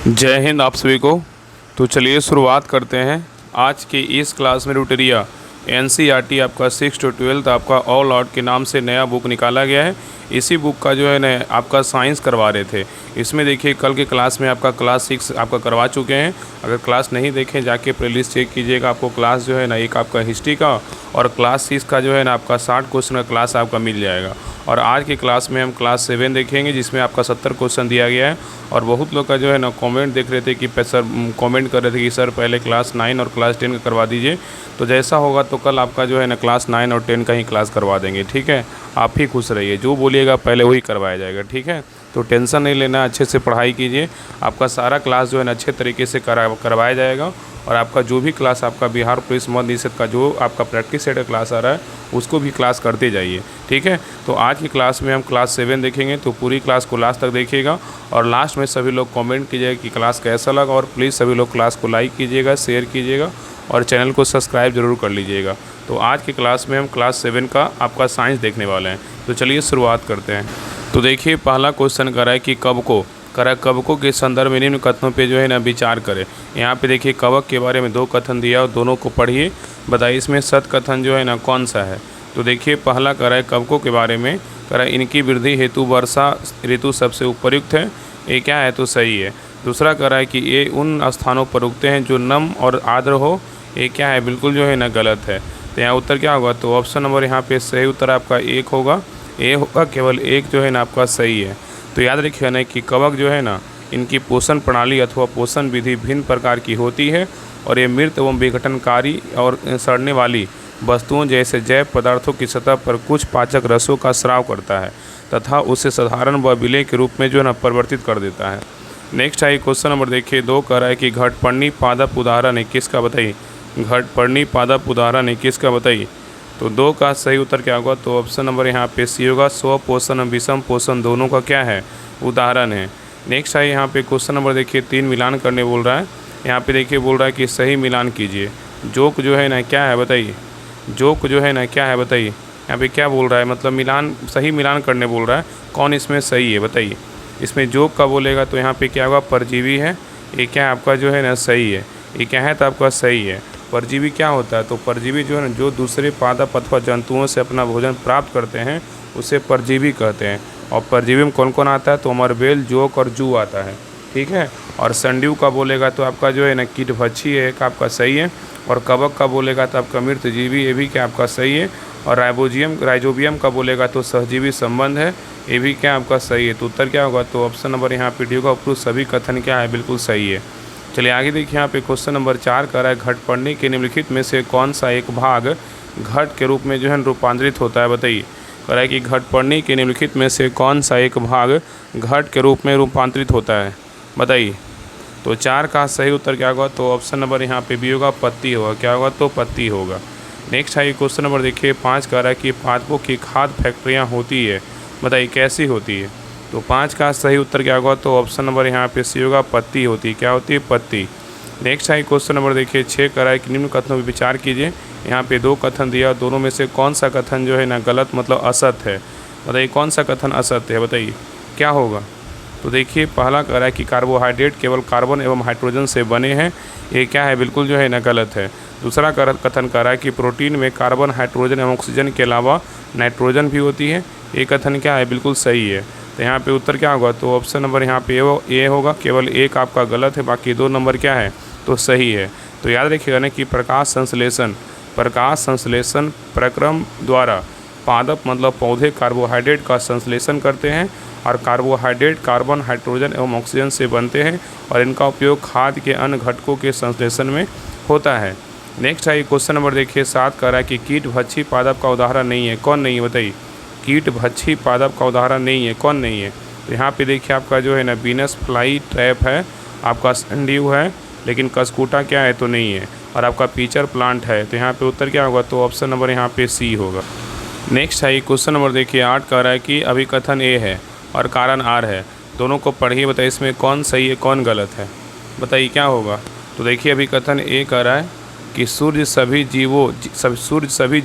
जय हिंद आप सभी को। तो चलिए शुरुआत करते हैं आज के इस क्लास में। रूटेरिया एनसीईआरटी आपका 6 to 12 आपका ऑल आउट के नाम से नया बुक निकाला गया है। इसी बुक का जो है ना आपका साइंस करवा रहे थे। इसमें देखिए कल के क्लास में आपका क्लास 6 आपका करवा चुके हैं। अगर क्लास नहीं देखें जाके प्लेलिस्ट चेक कीजिएगा। आपको क्लास जो है ना एक आपका हिस्ट्री का और क्लास 6 का जो है ना आपका 60 क्वेश्चन का क्लास आपका मिल जाएगा। और आज की क्लास में हम क्लास 7 देखेंगे जिसमें आपका 70 क्वेश्चन दिया गया है। और बहुत लोग का जो है ना कमेंट देख रहे थे कि सर कमेंट कर रहे थे कि सर पहले क्लास 9 और क्लास 10 का करवा दीजिए। तो जैसा होगा तो कल आपका जो है ना क्लास 9 और 10 का ही क्लास करवा देंगे। ठीक है, आप ही खुश रहिए, जो बोलिएगा पहले वही करवाया जाएगा। ठीक है, तो टेंशन नहीं लेना, अच्छे से पढ़ाई कीजिए। आपका सारा क्लास जो है ना अच्छे तरीके से करवाया जाएगा। और आपका जो भी क्लास आपका बिहार पुलिस मध्य निषेध का जो आपका प्रैक्टिस सेट का क्लास आ रहा है उसको भी क्लास करते जाइए। ठीक है, तो आज की क्लास में हम क्लास 7 देखेंगे। तो पूरी क्लास को लास्ट तक देखिएगा और लास्ट में सभी लोग कमेंट कीजिएगा कि क्लास कैसा लगा। और प्लीज़ सभी लोग क्लास को लाइक कीजिएगा, शेयर कीजिएगा और चैनल को सब्सक्राइब जरूर कर लीजिएगा। तो आज की क्लास में हम क्लास 7 का आपका साइंस देखने वाले हैं। तो चलिए शुरुआत करते हैं। तो देखिए पहला क्वेश्चन कर रहा है कि कवकों के संदर्भ में निम्न कथनों पे जो है ना विचार करें। यहाँ पे देखिए कवक के बारे में 2 कथन दिया और दोनों को पढ़िए, बताइए इसमें सत कथन जो है ना कौन सा है। तो देखिए पहला कर रहा है कवकों के बारे में, कर रहा है इनकी वृद्धि हेतु वर्षा ऋतु सबसे उपयुक्त है, ये क्या है तो सही है। दूसरा कर रहा है कि ये उन स्थानों पर उगते हैं जो नम और आर्द्र हो, ये क्या है बिल्कुल जो है ना गलत है। तो यहाँ उत्तर क्या होगा, तो ऑप्शन नंबर यहाँ पे सही उत्तर आपका 1 होगा, ए होगा, केवल 1 जो है ना आपका सही है। तो याद रखिए ना कि कवक जो है ना इनकी पोषण प्रणाली अथवा पोषण विधि भिन्न प्रकार की होती है और ये मृत एवं विघटनकारी और सड़ने वाली वस्तुओं जैसे जैव पदार्थों की सतह पर कुछ पाचक रसों का स्राव करता है तथा उसे साधारण व विलेय के रूप में जो है ना परिवर्तित कर देता है। नेक्स्ट है क्वेश्चन नंबर देखिए 2 कह रहा है कि घटपर्णी पादप उदाहरण 21 का बताइए। घटपर्णी पादप उदाहरण 21 का बताइए। तो 2 का सही उत्तर क्या होगा, तो ऑप्शन नंबर यहाँ पे सी होगा। स्वपोषण और विषम पोषण दोनों का क्या है उदाहरण है। नेक्स्ट है यहाँ पे क्वेश्चन नंबर देखिए 3 मिलान करने बोल रहा है। यहाँ पे देखिए बोल रहा है कि सही मिलान कीजिए। जोक जो है ना क्या है बताइए, जोक जो है ना क्या है बताइए। यहाँ पे क्या बोल रहा है, मतलब मिलान सही मिलान करने बोल रहा है, कौन इसमें सही है बताइए। इसमें जोक का बोलेगा तो यहाँ पे क्या होगा, परजीवी है, ये क्या आपका जो है ना सही है। ये क्या है तो आपका सही है। परजीवी क्या होता है, तो परजीवी जो है ना जो दूसरे पादप अथवा जंतुओं से अपना भोजन प्राप्त करते हैं उसे परजीवी कहते हैं। और परजीवी में कौन कौन आता है, तो अमरबेल, जोक और जू आता है। ठीक है, और संडीव का बोलेगा तो आपका जो है ना कीटभक्षी है, एक आपका सही है। और कवक का बोलेगा तो आपका मृतजीवी, ये भी क्या आपका सही है। और राइजोबियम का बोलेगा तो सहजीवी संबंध है, ये भी क्या आपका सही है। तो उत्तर क्या होगा, तो ऑप्शन नंबर यहाँ पे डी होगा। उपरोक्त सभी कथन क्या है बिल्कुल सही है। चलिए आगे देखिए यहाँ पे क्वेश्चन नंबर 4 कर रहा है घटपर्णी के निम्नलिखित में से कौन सा एक भाग घट के रूप में जो है रूपांतरित होता है बताइए। कह रहा है कि घटपर्णी के निम्नलिखित में से कौन सा एक भाग घट के रूप में रूपांतरित होता है बताइए। तो 4 का सही उत्तर क्या होगा, तो ऑप्शन नंबर यहाँ पे बी होगा, पत्ती होगा। क्या होगा, तो पत्ती होगा। नेक्स्ट है क्वेश्चन नंबर देखिए 5 कह रहा है कि पादपों की खाद्य फैक्ट्रियाँ होती है बताइए कैसी होती है। तो 5 का सही उत्तर क्या होगा, तो ऑप्शन नंबर यहाँ पे सी होगा, पत्ती होती है। क्या होती है, पत्ती। नेक्स्ट है क्वेश्चन नंबर देखिए 6 कह रहा है कि निम्न कथनों पर विचार कीजिए। यहाँ पे 2 कथन दिया, दोनों में से कौन सा कथन जो है ना गलत मतलब असत है बताइए। कौन सा कथन असत्य है बताइए, क्या होगा। तो देखिए पहला कह रहा है कि कार्बोहाइड्रेट केवल कार्बन एवं हाइड्रोजन से बने हैं, ये क्या है बिल्कुल जो है ना गलत है। दूसरा कथन कह रहा है कि प्रोटीन में कार्बन, हाइड्रोजन एवं ऑक्सीजन के अलावा नाइट्रोजन भी होती है, ये कथन क्या है बिल्कुल सही है। तो यहाँ पे उत्तर क्या होगा, तो ऑप्शन नंबर यहाँ पे ए होगा, केवल 1 आपका गलत है, बाकी 2 नंबर क्या है तो सही है। तो याद रखिएगा ना कि प्रकाश संश्लेषण प्रक्रम द्वारा पादप मतलब पौधे कार्बोहाइड्रेट का संश्लेषण करते हैं और कार्बोहाइड्रेट कार्बन, हाइड्रोजन एवं ऑक्सीजन से बनते हैं और इनका उपयोग खाद्य के अन्य घटकों के संश्लेषण में होता है। नेक्स्ट है क्वेश्चन नंबर देखिए 7 कह रहा है कि कीटभक्षी पादप का उदाहरण नहीं है, कौन नहीं है बताइए। कीटभक्षी पादप का उदाहरण नहीं है, कौन नहीं है। तो यहाँ पे देखिए आपका जो है ना वीनस फ्लाई ट्रैप है, आपका संडीव है, लेकिन कसकूटा क्या है तो नहीं है, और आपका पीचर प्लांट है। तो यहाँ पे उत्तर क्या होगा, तो ऑप्शन नंबर यहाँ पे सी होगा। नेक्स्ट है क्वेश्चन नंबर देखिए 8 कह रहा है कि अभिकथन ए है और कारण आर है, दोनों को पढ़िए, बताइए इसमें कौन सही है कौन गलत है बताइए क्या होगा। तो देखिए अभिकथन ए कह रहा है कि सूर्य सभी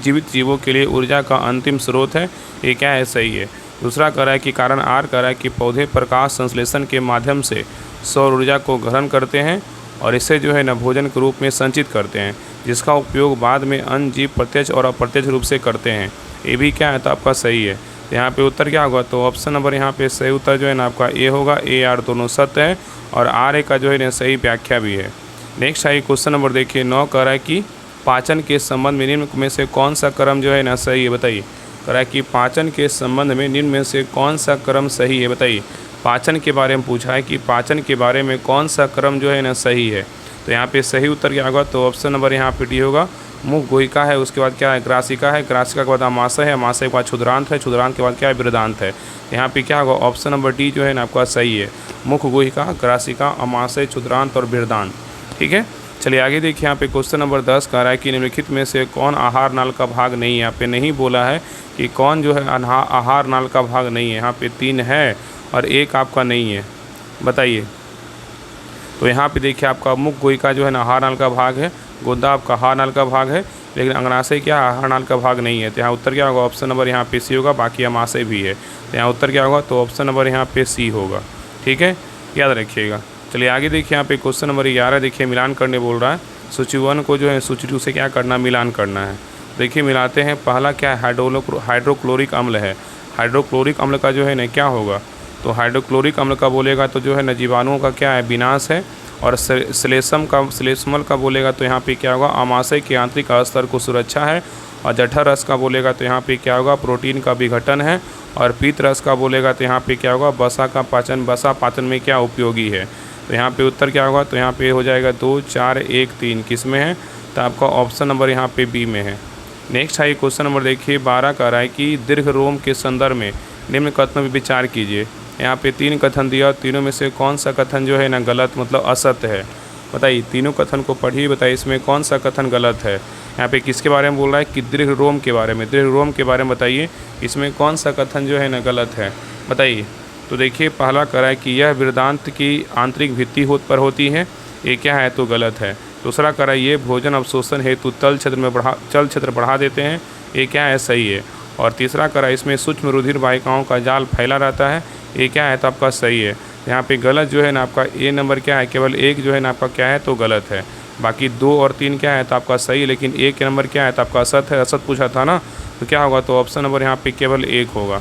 जीवित जीवों के लिए ऊर्जा का अंतिम स्रोत है, ये क्या है सही है। दूसरा कह रहा है कि कारण आर कह रहा है कि पौधे प्रकाश संश्लेषण के माध्यम से सौर ऊर्जा को ग्रहण करते हैं और इसे जो है ना भोजन के रूप में संचित करते हैं, जिसका उपयोग बाद में अन्य जीव प्रत्यक्ष और अप्रत्यक्ष रूप से करते हैं। ये भी क्या है तो आपका सही है। तो यहाँ पे उत्तर क्या होगा, तो ऑप्शन नंबर यहाँ पे सही उत्तर जो है ना आपका ए होगा। ए आर दोनों सत्य है और आर ए का जो है ना सही व्याख्या भी है। नेक्स्ट है क्वेश्चन नंबर देखिए 9 कह रहा है कि पाचन के संबंध में निम्न में से कौन सा क्रम जो है ना सही है, बताइए। कह रहा है कि पाचन के संबंध में निम्न में से कौन सा क्रम सही है, बताइए। पाचन के बारे में पूछा है कि पाचन के बारे में कौन सा क्रम जो है ना सही है। तो यहाँ पे सही उत्तर क्या होगा, तो ऑप्शन नंबर यहाँ पे डी होगा। मुख गुहिका है, उसके बाद क्या है ग्रासिका है, ग्रासिका के बाद आमाशय है, आमाशय के बाद क्षुद्रांत है, क्षुद्रांत के बाद क्या है बृहदांत है। यहाँ पे क्या होगा, ऑप्शन नंबर डी जो है ना आपका सही है। मुख गुहिका, ग्रासिका, आमाशय, क्षुद्रांत और बृहदांत। ठीक है, चलिए आगे देखिए। यहाँ पे क्वेश्चन नंबर 10 कह रहा है कि निम्नलिखित में से कौन आहार नाल का भाग नहीं है। यहाँ पे नहीं बोला है कि कौन जो है आहार नाल का भाग नहीं है। यहाँ पे 3 है और 1 आपका नहीं है, बताइए। तो यहाँ पे देखिए आपका मुख गुहिका जो है ना आहार नाल का भाग है, गुदा आपका आहार नाल का भाग है, लेकिन अंगनाशय क्या आहार नाल का भाग नहीं है। तो यहाँ उत्तर क्या होगा, ऑप्शन नंबर यहाँ पे सी होगा। बाकी आमाशय भी है, तो यहाँ उत्तर क्या होगा, तो ऑप्शन नंबर यहाँ पे सी होगा। ठीक है, याद रखिएगा। चलिए आगे देखिए। यहाँ पे क्वेश्चन नंबर 11 देखिए, मिलान करने बोल रहा है। सूची 1 को जो है सूची 2 से क्या करना, मिलान करना है। देखिए मिलाते हैं। पहला क्या है, हाइड्रोक्लोरिक अम्ल है। हाइड्रोक्लोरिक अम्ल का जो है ना क्या होगा, तो हाइड्रोक्लोरिक अम्ल का बोलेगा तो जो है ना जीवाणुओं का क्या है विनाश है। और श्लेष्मल का बोलेगा तो यहाँ पे क्या होगा, आमाशय के आंतरिक स्तर को सुरक्षा है। और जठर रस का बोलेगा तो यहाँ पे क्या होगा, प्रोटीन का विघटन है। और पीत रस का बोलेगा तो यहाँ पे क्या होगा, वसा का पाचन, वसा पाचन में क्या उपयोगी है। तो यहाँ पे उत्तर क्या होगा, तो यहाँ पे हो जाएगा 2, 4, 1, 3 किस में है, तो आपका ऑप्शन नंबर यहाँ पे बी में है। नेक्स्ट है क्वेश्चन नंबर देखिए 12 कह रहा है कि दीर्घ रोम के संदर्भ में निम्न कथनों पर विचार कीजिए। यहाँ पे 3 कथन दिया, तीनों में से कौन सा कथन जो है ना गलत मतलब असत्य है, बताइए। तीनों कथन को पढ़िए, बताइए इसमें कौन सा कथन गलत है। यहाँ पे किसके बारे में बोल रहा है कि दीर्घ रोम के बारे में, दीर्घ रोम के बारे में बताइए इसमें कौन सा कथन जो है ना गलत है, बताइए। तो देखिए पहला कह रहा है कि यह वृद्धांत की आंतरिक भित्ति पर होती है, ये क्या है तो गलत है। दूसरा कह रहा है ये भोजन अवशोषण हेतु चल क्षेत्र बढ़ा देते हैं, ये क्या है सही है। और तीसरा कह रहा है इसमें सूक्ष्म रुधिर वाहिकाओं का जाल फैला रहता है, ये क्या है तो आपका सही है। यहाँ पे गलत जो है ना आपका ए नंबर क्या है, केवल 1 जो है ना आपका क्या है तो गलत है। बाकी 2 और 3 क्या है तो आपका सही, लेकिन 1 नंबर क्या है तो आपका असत है। असत पूछा था ना, तो क्या होगा, तो ऑप्शन नंबर यहाँ पे केवल 1 होगा।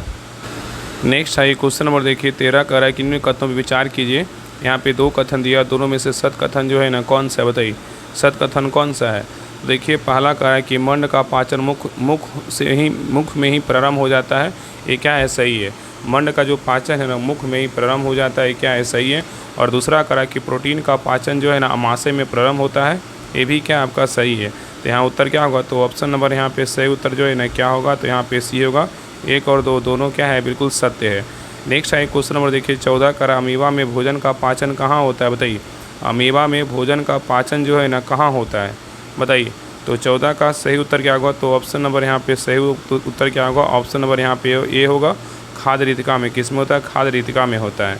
नेक्स्ट है क्वेश्चन नंबर देखिए 13 कह रहा है कि निम्न कथनों पर विचार कीजिए। यहाँ पे 2 कथन दिया, दोनों में से सत कथन जो है ना कौन सा है, बताइए। सत कथन कौन सा है, देखिए पहला कह रहा है कि मंड का पाचन मुख में ही प्रारंभ हो जाता है, ये क्या है सही है। मंड का जो पाचन है ना मुख में ही प्रारंभ हो जाता है, क्या है सही है। और दूसरा कह रहा है कि प्रोटीन का पाचन जो है ना आमाशय में प्रारंभ होता है, ये भी क्या आपका सही है। तो यहाँ उत्तर क्या होगा, तो ऑप्शन नंबर यहाँ पे सही उत्तर जो है ना क्या होगा, तो यहाँ पे सी होगा। 1 और 2 दोनों क्या है बिल्कुल सत्य है। नेक्स्ट है क्वेश्चन नंबर देखिए 14 कह रहा है अमीबा में भोजन का पाचन कहाँ होता है, बताइए। अमीबा में भोजन का पाचन जो है ना कहाँ होता है, बताइए। तो 14 का सही उत्तर क्या होगा, तो ऑप्शन नंबर यहाँ पे सही उत्तर क्या होगा, ऑप्शन नंबर यहाँ पे ए होगा। खाद्य रितिका में, किस में होता है, खाद्य रितिका में होता है।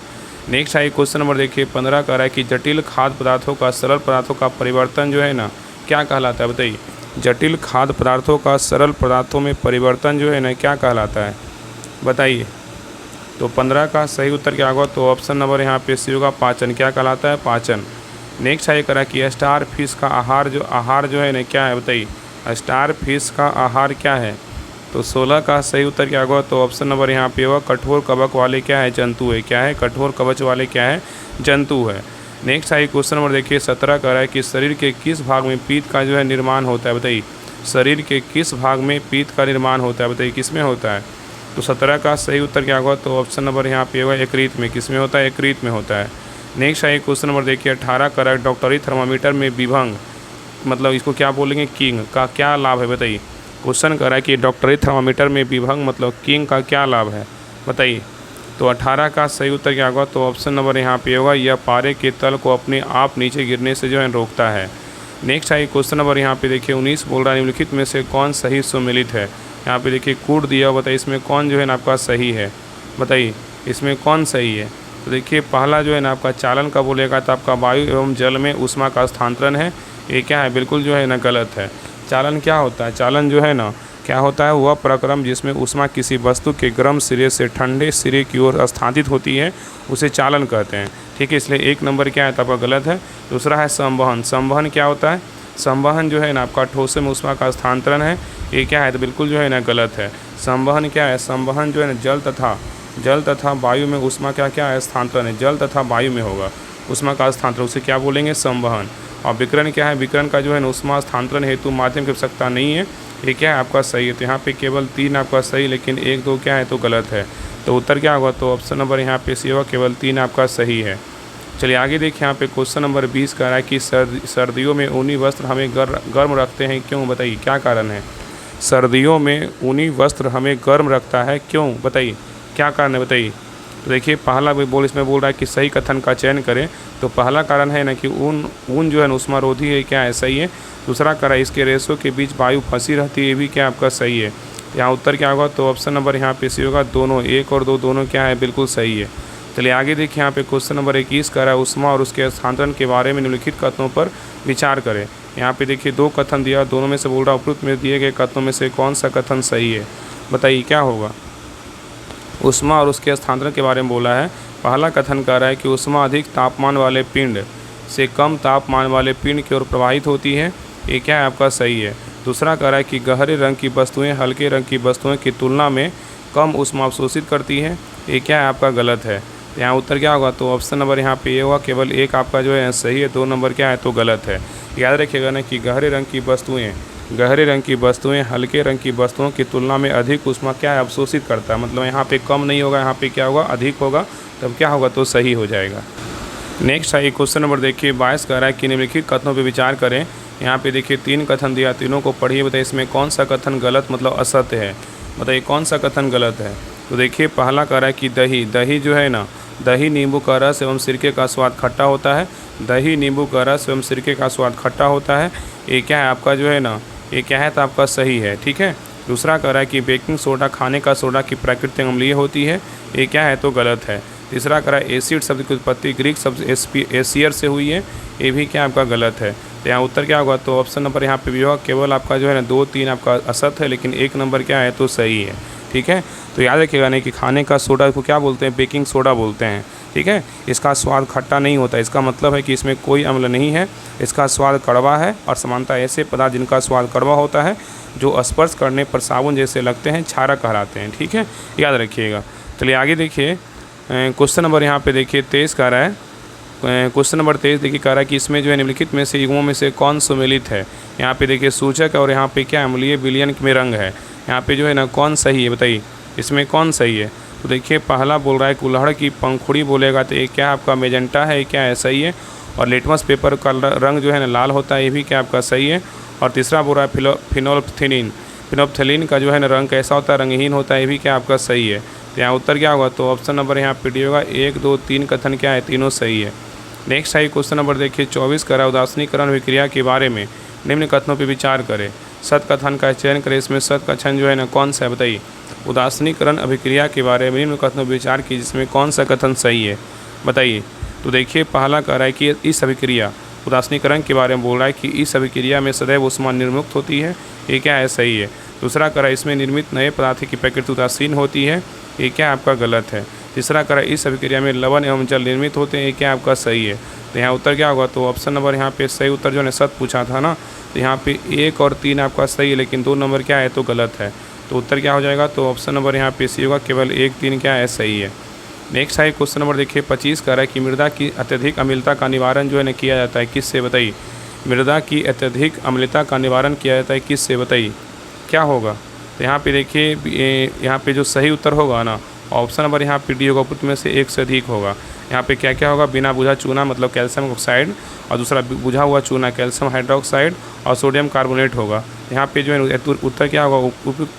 नेक्स्ट है क्वेश्चन नंबर देखिए 15 कह रहा है कि जटिल खाद्य पदार्थों का सरल पदार्थों का परिवर्तन जो है ना क्या कहलाता है, बताइए। जटिल खाद्य पदार्थों का सरल पदार्थों में परिवर्तन जो है ना क्या कहलाता है, बताइए। तो 15 का सही उत्तर क्या होगा, तो ऑप्शन नंबर यहाँ पे सी होगा। पाचन क्या कहलाता है, पाचन। नेक्स्ट है कह रहा है कि स्टार फिश का आहार जो है ना क्या है, बताइए। स्टार फिश का आहार क्या है, तो 16 का सही उत्तर क्या होगा, तो ऑप्शन नंबर यहाँ पे होगा। कठोर कवच वाले क्या है, जंतु है, क्या है कठोर कवच वाले क्या है, जंतु है। नेक्स्ट है क्वेश्चन नंबर देखिए 17 कह रहा है कि शरीर के किस भाग में पीत का जो है निर्माण होता है, बताइए। शरीर के किस भाग में पीत का निर्माण होता है, बताइए किस में होता है। तो 17 का सही उत्तर क्या होगा, तो ऑप्शन नंबर यहाँ पे होगा यकृत में, किस में होता है, यकृत में होता है। नेक्स्ट है क्वेश्चन नंबर देखिए 18 कह रहा है डॉक्टरी थर्मामीटर में विभंग मतलब इसको क्या बोलेंगे, किंग का क्या लाभ है, बताइए। क्वेश्चन कह रहा है कि डॉक्टरी थर्मामीटर में विभंग मतलब किंग का क्या लाभ है, बताइए। तो 18 का सही उत्तर क्या होगा, तो ऑप्शन नंबर यहाँ पे होगा। यह पारे के तल को अपने आप नीचे गिरने से जो है रोकता है। नेक्स्ट है क्वेश्चन नंबर यहाँ पे देखिए 19 बोल रहा है निम्नलिखित में से कौन सही सुमेलित है। यहाँ पे देखिए कूट दिया, बताइए इसमें कौन जो है ना आपका सही है, बताइए इसमें कौन सही है। तो देखिए पहला जो है ना आपका चालन का बोलेगा तो आपका वायु एवं जल में ऊष्मा का स्थानांतरण है, ये क्या है बिल्कुल जो है ना गलत है। चालन क्या होता है, चालन जो है ना क्या होता है? वह प्रक्रम जिसमें ऊष्मा किसी वस्तु के गर्म सिरे से ठंडे सिरे की ओर स्थानांतरित होती है उसे चालन कहते हैं। ठीक है, इसलिए 1 नंबर क्या है तो आपका गलत है। दूसरा है संवहन। संवहन क्या होता है? संवहन जो है ना आपका ठोसों में ऊष्मा का स्थानांतरण है। ये क्या है तो बिल्कुल जो है ना गलत है। संवहन क्या है? संवहन जो है ना जल तथा वायु में ऊष्मा क्या है? स्थानांतरण है। जल तथा वायु में होगा ऊष्मा का स्थानांतरण, उसे क्या बोलेंगे? संवहन। और विकिरण क्या है? विकिरण का जो है ना ऊष्मा स्थानांतरण हेतु माध्यम की आवश्यकता नहीं है। ये क्या है आपका सही है। तो यहाँ पे केवल 3 आपका सही, लेकिन 1 2 क्या है तो गलत है। तो उत्तर क्या होगा? तो ऑप्शन नंबर यहाँ पे सी होगा, केवल 3 आपका सही है। चलिए आगे देखिए, यहाँ पे क्वेश्चन नंबर 20 कह रहा है कि सर्दियों में ऊनी वस्त्र हमें गर्म रखते हैं, क्यों? बताइए क्या कारण है? सर्दियों में ऊनी वस्त्र हमें गर्म रखता है, क्यों? बताइए क्या कारण है, बताइए। तो देखिए पहला इसमें बोल रहा है कि सही कथन का चयन करें। तो पहला कारण है ना कि ऊन जो है उष्मारोधी है, क्या है? सही है। दूसरा कारण है इसके रेशों के बीच वायु फंसी रहती है, ये भी क्या आपका सही है। यहाँ उत्तर क्या होगा? तो ऑप्शन नंबर यहाँ पे सी होगा। दोनों 1 और 2 दोनों क्या है? बिल्कुल सही है। चलिए आगे देखिए, यहाँ पे क्वेश्चन नंबर 21 कह रहा है ऊष्मा और उसके स्थानांतरण के बारे में निम्नलिखित कथनों पर विचार करें। यहाँ पे देखिए 2 कथन दिया, दोनों में से बोल रहा है उपरोक्त में दिए गए कथनों में से कौन सा कथन सही है? बताइए क्या होगा? ऊष्मा और उसके स्थानांतरण के बारे में बोला है। पहला कथन कह रहा है कि ऊष्मा अधिक तापमान वाले पिंड से कम तापमान वाले पिंड की ओर प्रवाहित होती है, ये क्या है आपका सही है। दूसरा कह रहा है कि गहरे रंग की वस्तुएं हल्के रंग की वस्तुओं की तुलना में कम ऊष्मा अवशोषित करती है, ये क्या है आपका गलत है। तो यहाँ उत्तर क्या होगा? तो ऑप्शन नंबर यहाँ पे ये होगा, केवल 1 आपका जो है सही है, 2 नंबर क्या है तो गलत है। याद रखिएगा ना कि गहरे रंग की वस्तुएं हल्के रंग की वस्तुओं की तुलना में अधिक ऊष्मा क्या है अवशोषित करता है। मतलब यहाँ पे कम नहीं होगा, यहाँ पे क्या होगा? अधिक होगा, तब क्या होगा? तो सही हो जाएगा। नेक्स्ट है क्वेश्चन नंबर देखिए 22 कह रहा है कि निम्नलिखित कथनों पर विचार करें। यहाँ पे देखिए 3 कथन दिया, तीनों को पढ़िए, बताइए इसमें कौन सा कथन गलत मतलब असत्य है। बताइए कौन सा कथन गलत है। तो देखिए पहला कह रहा है कि दही जो है ना, दही नींबू का रस एवं सिरके का स्वाद खट्टा होता है। दही नींबू का रस एवं सिरके का स्वाद खट्टा होता है, ये क्या है आपका जो है ना, ये क्या है तो आपका सही है। ठीक है। दूसरा कह रहा है कि बेकिंग सोडा खाने का सोडा की प्राकृतिक अम्लीय होती है, ये क्या है तो गलत है। तीसरा कह रहा है एसिड शब्द की उत्पत्ति ग्रीक शब्द एसियर से हुई है, ये भी क्या आपका गलत है। तो यहाँ उत्तर क्या होगा? तो ऑप्शन नंबर यहाँ पे भी होगा, केवल आपका जो है ना 2 3 आपका असत है, लेकिन 1 नंबर क्या है तो सही है। ठीक है। तो याद रखिएगा नहीं कि खाने का सोडा को क्या बोलते हैं? बेकिंग सोडा बोलते हैं। ठीक है। इसका स्वाद खट्टा नहीं होता, इसका मतलब है कि इसमें कोई अम्ल नहीं है, इसका स्वाद कड़वा है। और समानता ऐसे पदार्थ जिनका स्वाद कड़वा होता है, जो स्पर्श करने पर साबुन जैसे लगते हैं, क्षारक कहलाते हैं। ठीक है, याद रखिएगा। चलिए आगे देखिए, क्वेश्चन नंबर यहाँ पे देखिए 23 कह रहा है। क्वेश्चन नंबर 23 देखिए कह रहा है कि इसमें जो है निम्नलिखित में से युग्मों में से कौन सुमेलित है। यहाँ पे देखिए सूचक और यहाँ पे क्या अम्लीय विलयन में रंग है। यहाँ पे जो है ना कौन सही है, बताइए इसमें कौन सही है। तो देखिए पहला बोल रहा है कुल्हड़ की पंखुड़ी बोलेगा तो ये क्या आपका मेजेंटा है, ये क्या है सही है। और लिटमस पेपर का रंग जो है ना लाल होता है, ये भी क्या आपका सही है। और तीसरा बोल रहा है फिनोल्फ्थेलिन का जो है ना रंग कैसा होता है, रंगहीन होता है, ये भी क्या आपका सही है। तो यहाँ उत्तर क्या होगा? तो ऑप्शन नंबर यहाँ पे डी होगा। 1 2 3 कथन क्या है, तीनों सही है। नेक्स्ट है क्वेश्चन नंबर देखिए 24 कह रहा है उदासीनीकरण विक्रिया के बारे में निम्न कथनों पर विचार करें, सत कथन का चयन करें। इसमें सत कथन जो है ना कौन सा है, बताइए। उदासीनीकरण अभिक्रिया के बारे में निम्न कथनों पर विचार की, जिसमें कौन सा कथन सही है, बताइए। तो देखिए पहला कह रहा है कि इस अभिक्रिया उदासीनीकरण के बारे में बोल रहा है कि इस अभिक्रिया में सदैव ऊष्मा निर्मुक्त होती है, ये क्या है सही है। दूसरा कह रहा है इसमें निर्मित नए पदार्थ की प्रकृति उदासीन होती है, ये क्या आपका गलत है। तीसरा कह रहा है इस अभिक्रिया में लवण एवं जल निर्मित होते हैं, ये क्या आपका सही है। तो यहाँ उत्तर क्या होगा? तो ऑप्शन नंबर यहाँ पे सही उत्तर जो है सत पूछा था ना, तो यहाँ पे 1 और 3 आपका सही है, लेकिन 2 नंबर क्या है तो गलत है। तो उत्तर क्या हो जाएगा? तो ऑप्शन नंबर यहाँ पे सी होगा, केवल 1 3 क्या है सही है। नेक्स्ट है क्वेश्चन नंबर देखिए 25 कह रहा है कि मृदा की अत्यधिक अम्लता का निवारण जो है ना किया जाता है, किससे, बताइए। मृदा की अत्यधिक अम्लता का निवारण किया जाता है किससे, बताइए क्या होगा। तो यहाँ पे देखिए यहाँ पे जो सही उत्तर होगा ना, ऑप्शन नंबर यहाँ पे डी होगा, उपयुक्त में से 1 से अधिक होगा। यहाँ पे क्या क्या होगा? बिना बुझा चूना मतलब कैल्शियम ऑक्साइड, और दूसरा बुझा हुआ चूना कैल्शियम हाइड्रोक्साइड, और सोडियम कार्बोनेट होगा। यहाँ पे जो है उत्तर क्या होगा?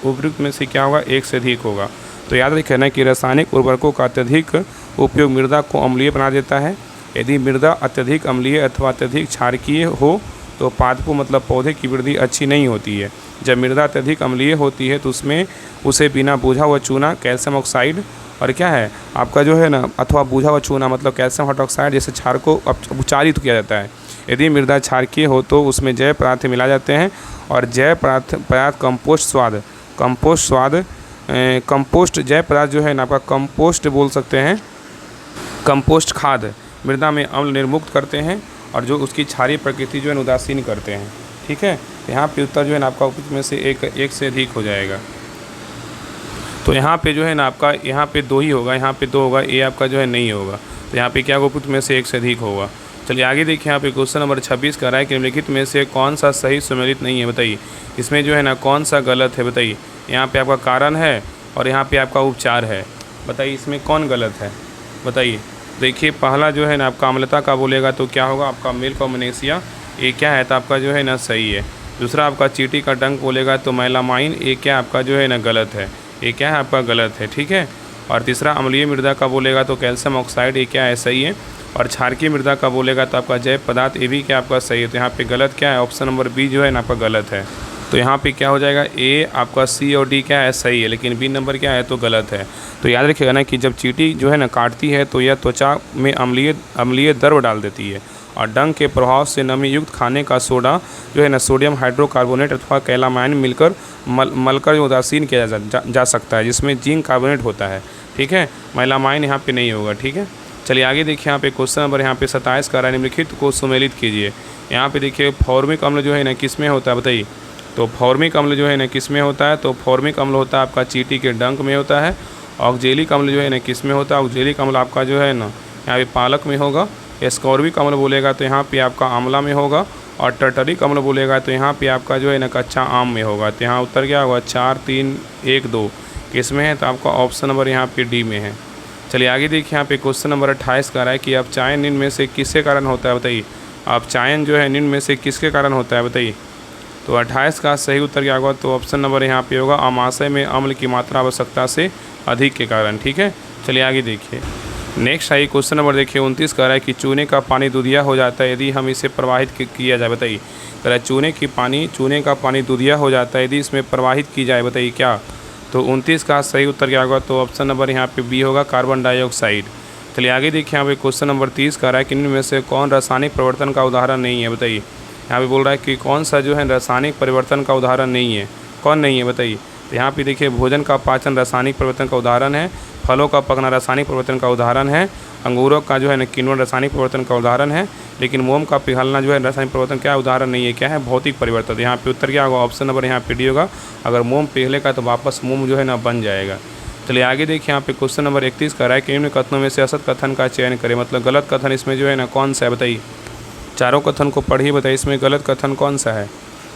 उपयुक्त में से क्या होगा? 1 से अधिक होगा। तो याद रखें ना कि रासायनिक उर्वरकों का अत्यधिक उपयोग मृदा को अम्लीय बना देता है। यदि मृदा अत्यधिक अम्लीय अथवा अत्यधिक क्षारकीय हो तो पादपों मतलब पौधे की वृद्धि अच्छी नहीं होती है। जब मृदा अत्यधिक अम्लीय होती है तो उसमें उसे बिना बुझा हुआ चूना कैल्शियम ऑक्साइड और क्या है आपका जो है ना, अथवा बुझा हुआ चूना मतलब कैल्शियम हाइड्रोक्साइड जैसे क्षार को उपचारित किया जाता है। यदि मृदा क्षारकीय हो तो उसमें जैव पदार्थ मिला जाते हैं, और जैव पदार्थ कंपोस्ट स्वाद कंपोस्ट स्वाद कंपोस्ट जैव पदार्थ जो है ना आपका कंपोस्ट बोल सकते हैं। कंपोस्ट खाद मृदा में अम्ल निर्मुक्त करते हैं और जो उसकी क्षारीय प्रकृति जो है उदासीन करते हैं। ठीक है, यहाँ पे उत्तर जो है ना आपका उपयुक्त में से एक से अधिक हो जाएगा। तो यहाँ पे जो है ना आपका यहाँ पे 2 ही होगा, यहाँ पे 2 होगा, ये आपका जो है नहीं होगा। तो यहाँ पे क्या होगा, उपयुक्त में से एक से अधिक होगा। चलिए आगे देखिए, यहाँ पे क्वेश्चन नंबर 26 का रहा है कि निम्नलिखित में से कौन सा सही सुमेलित नहीं है, बताइए। इसमें जो है ना कौन सा गलत है, बताइए। यहाँ पे आपका कारण है और यहाँ पे आपका उपचार है, बताइए इसमें कौन गलत है, बताइए। देखिए पहला जो है ना आपका अम्लता का बोलेगा तो क्या होगा, आपका मिल्क और मनेसिया, ये क्या है तो आपका जो है ना सही है। दूसरा आपका चींटी का डंक बोलेगा तो मैलामाइन, ये क्या आपका जो है ना गलत है, ये क्या है आपका गलत है। ठीक है, और तीसरा अम्लीय मृदा का बोलेगा तो कैल्शियम ऑक्साइड, ये क्या है सही है। और क्षारकीय मृदा का बोलेगा तो आपका जैव पदार्थ, ये भी क्या आपका सही है। तो यहाँ पे गलत क्या है, ऑप्शन नंबर बी जो है ना आपका गलत है। तो यहाँ पे क्या हो जाएगा, ए आपका सी और डी क्या है सही है, लेकिन बी नंबर क्या है तो गलत है। तो याद रखिएगा ना कि जब चींटी जो है ना काटती है तो यह त्वचा में अम्लीय द्रव डाल देती है और डंक के प्रभाव से नमी युक्त खाने का सोडा जो है ना सोडियम हाइड्रोकार्बोनेट अथवा कैलामाइन मिलकर मलकर उदासीन किया जा सकता है, जिसमें जिंक कार्बोनेट होता है। ठीक है, मैलामाइन यहाँ पे नहीं होगा। ठीक है, चलिए आगे देखिए, यहाँ पे क्वेश्चन नंबर यहाँ पे 27 का रहा है, निम्नलिखित को सुमेलित कीजिए। यहाँ पे देखिए फॉर्मिक अम्ल जो है ना किस में होता है, बताइए। तो फॉर्मिक अम्ल जो है ना किस में होता है, तो फॉर्मिक अम्ल होता है आपका चींटी के डंक में होता है। ऑक्जेलिक अम्ल जो है ना किस में होता है, ऑक्जेलिक अम्ल आपका जो है ना यहाँ पे पालक में होगा। एस्कॉर्बिक अम्ल बोलेगा तो यहाँ पे आपका आंवला में होगा। और टर्टरिक अम्ल बोलेगा तो यहाँ पे आपका जो है ना कच्चा आम में होगा। तो यहाँ उत्तर क्या होगा, 4 3 1 2 किस में है, तो आपका ऑप्शन नंबर यहाँ पे डी में है। चलिए आगे देखिए, यहाँ पे क्वेश्चन नंबर 28 का रहा है कि अपचायन निम्न में से किसके कारण होता है, बताइए। अपचायन जो है निम्न में से किसके कारण होता है, बताइए। तो 28 का सही उत्तर क्या होगा, तो ऑप्शन नंबर यहाँ पे होगा आमाशय में अम्ल की मात्रा आवश्यकता से अधिक के कारण। ठीक है, चलिए आगे देखिए, नेक्स्ट आई क्वेश्चन नंबर देखिए 29 का रहा है कि चूने का पानी दूधिया हो जाता है यदि हम इसे प्रवाहित किया जाए, बताइए। कह रहा है चूने का पानी दूधिया हो जाता है यदि इसमें प्रवाहित की जाए, बताइए क्या। तो 29 का सही उत्तर क्या होगा, तो ऑप्शन नंबर यहाँ पे बी होगा, कार्बन डाइऑक्साइड। चलिए आगे देखिए, यहाँ पे क्वेश्चन नंबर 30 का रहा है कि इनमें में से कौन रासायनिक परिवर्तन का उदाहरण नहीं है, बताइए। यहाँ पे बोल रहा है कि कौन सा जो है रासायनिक परिवर्तन का उदाहरण नहीं है, कौन नहीं है, बताइए। तो यहाँ पे देखिए भोजन का पाचन रासायनिक परिवर्तन का उदाहरण है, फलों का पकना रासायनिक परिवर्तन का उदाहरण है, अंगूरों का जो है ना किण्वन रासायनिक परिवर्तन का उदाहरण है, लेकिन मोम का पिघलना जो है रासायनिक परिवर्तन क्या उदाहरण नहीं है, क्या है भौतिक परिवर्तन। तो यहाँ पे उत्तर क्या होगा, ऑप्शन नंबर यहाँ पे डी होगा। अगर मोम पिघलेगा तो वापस मोम जो है ना बन जाएगा। चलिए आगे देखिए, यहाँ पे क्वेश्चन नंबर 31 का रहा है कि निम्न कथनों में से असत कथन का चयन करें, मतलब गलत कथन इसमें जो है ना कौन सा है, बताइए। चारों कथन को पढ़िए, बताइए इसमें गलत कथन कौन सा है।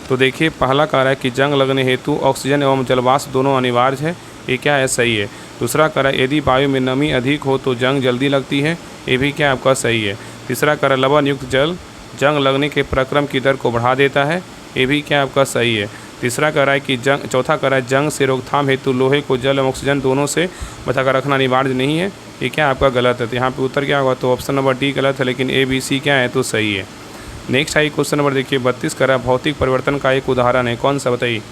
तो देखिए पहला कह रहा है कि जंग लगने हेतु ऑक्सीजन एवं जलवाष्प दोनों अनिवार्य है, ये क्या है सही है। दूसरा कह रहा है यदि वायु में नमी अधिक हो तो जंग जल्दी लगती है, ये भी क्या आपका सही है। तीसरा कह रहा है लवण युक्त जल जंग लगने के प्रक्रम की दर को बढ़ा देता है, ये भी क्या आपका सही है। तीसरा कह रहा है कि चौथा कह रहा है जंग से रोकथाम हेतु लोहे को जल एवं ऑक्सीजन दोनों से बचाकर रखना अनिवार्य नहीं है, ये क्या आपका गलत है। तो यहाँ पे उत्तर क्या होगा, तो ऑप्शन नंबर डी गलत है, लेकिन ए बी सी क्या है तो सही है। नेक्स्ट आई क्वेश्चन नंबर देखिए 32 का रहा है भौतिक परिवर्तन का एक उदाहरण है, कौन सा, बताइए।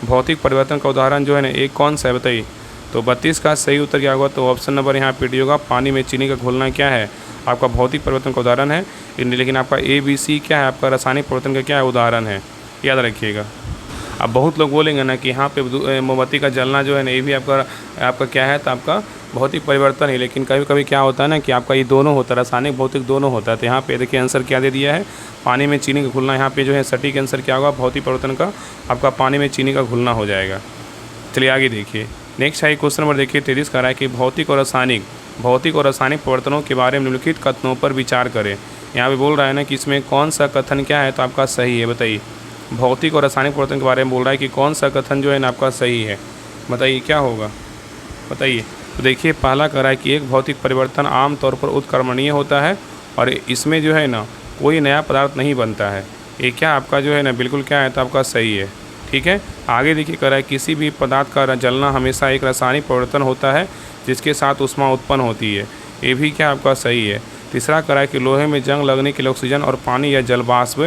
भौतिक परिवर्तन का उदाहरण जो है ना एक कौन सा है, बताइए। तो 32 का सही उत्तर क्या होगा, तो ऑप्शन नंबर यहाँ पे डी होगा, पानी में चीनी का घुलना क्या है आपका भौतिक परिवर्तन का उदाहरण है। लेकिन आपका ए बी सी क्या है आपका रासायनिक परिवर्तन का क्या है उदाहरण है, याद रखिएगा। अब बहुत लोग बोलेंगे ना कि यहाँ पे मोमबत्ती का जलना जो है ना ये भी आपका क्या है, तो आपका भौतिक परिवर्तन है। लेकिन कभी कभी क्या होता है ना कि आपका ये दोनों होता है, रासायनिक भौतिक दोनों होता है। तो यहाँ पे देखिए आंसर क्या दे दिया है, पानी में चीनी का घुलना। यहाँ पे जो है सटीक आंसर क्या होगा, भौतिक परिवर्तन का आपका पानी में चीनी का घुलना हो जाएगा। चलिए आगे देखिए, नेक्स्ट है क्वेश्चन नंबर देखिए 33 का रहा है कि भौतिक और रासायनिक परिवर्तनों के बारे में निम्नलिखित कथनों पर विचार करें। यहाँ पे बोल रहा है ना कि इसमें कौन सा कथन क्या है तो आपका सही है, बताइए। भौतिक और रासायनिक परिवर्तन के बारे में बोल रहा है कि कौन सा कथन जो है ना आपका सही है, बताइए क्या होगा, बताइए। तो देखिए पहला कह रहा है कि एक भौतिक परिवर्तन आमतौर पर उत्क्रमणीय होता है और इसमें जो है ना कोई नया पदार्थ नहीं बनता है, ये क्या आपका जो है ना बिल्कुल क्या है तो आपका सही है। ठीक है, आगे देखिए कह रहा है किसी भी पदार्थ का जलना हमेशा एक रासायनिक परिवर्तन होता है जिसके साथ ऊष्मा उत्पन्न होती है, ये भी क्या आपका सही है। तीसरा कह रहा है कि लोहे में जंग लगने के लिए ऑक्सीजन और पानी या जलवाष्प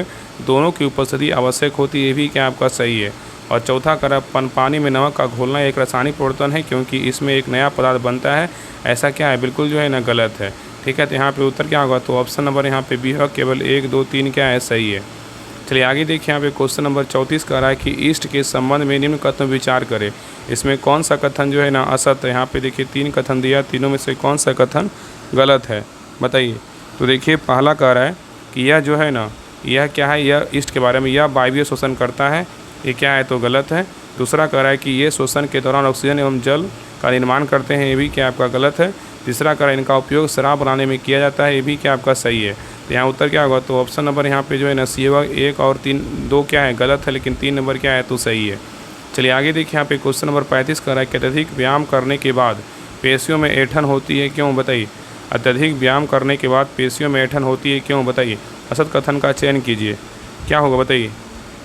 दोनों की उपस्थिति आवश्यक होती है, ये भी क्या आपका सही है। और चौथा कह रहा है पानी में नमक का घोलना एक रासायनिक परिवर्तन है क्योंकि इसमें एक नया पदार्थ बनता है, ऐसा क्या है बिल्कुल जो है ना गलत है। ठीक है, तो यहाँ पे उत्तर क्या होगा, तो ऑप्शन नंबर यहाँ पे बी होगा, केवल 1 2 3 क्या है सही है। चलिए आगे देखिए, यहाँ पे क्वेश्चन नंबर 34 कह रहा है कि ईस्ट के संबंध में निम्न कथन विचार करें। इसमें कौन सा कथन जो है ना असत्य है। यहाँ पे देखिए 3 कथन दिया, तीनों में से कौन सा कथन गलत है बताइए। तो देखिए पहला कह रहा है कि यह जो है ना, यह क्या है, यह ईस्ट के बारे में, यह वायवीय शोषण करता है, ये क्या है तो गलत है। दूसरा कह रहा है कि ये शोषण के दौरान ऑक्सीजन एवं जल का निर्माण करते हैं, ये भी क्या आपका गलत है। तीसरा कह रहा है इनका उपयोग शराब बनाने में किया जाता है, ये भी क्या आपका सही है। तो यहाँ उत्तर क्या होगा, तो ऑप्शन नंबर यहाँ पे जो है ना सी होगा। 1 और 3 2 क्या है गलत है, लेकिन 3 नंबर क्या है तो सही है। चलिए आगे देखिए, यहाँ पे क्वेश्चन नंबर 35 कह रहा है कि अत्यधिक व्यायाम करने के बाद पेशियों में ऐंठन होती है, क्यों बताइए। अत्यधिक व्यायाम करने के बाद पेशियों में ऐंठन होती है, क्यों बताइए। असत कथन का चयन कीजिए, क्या होगा बताइए।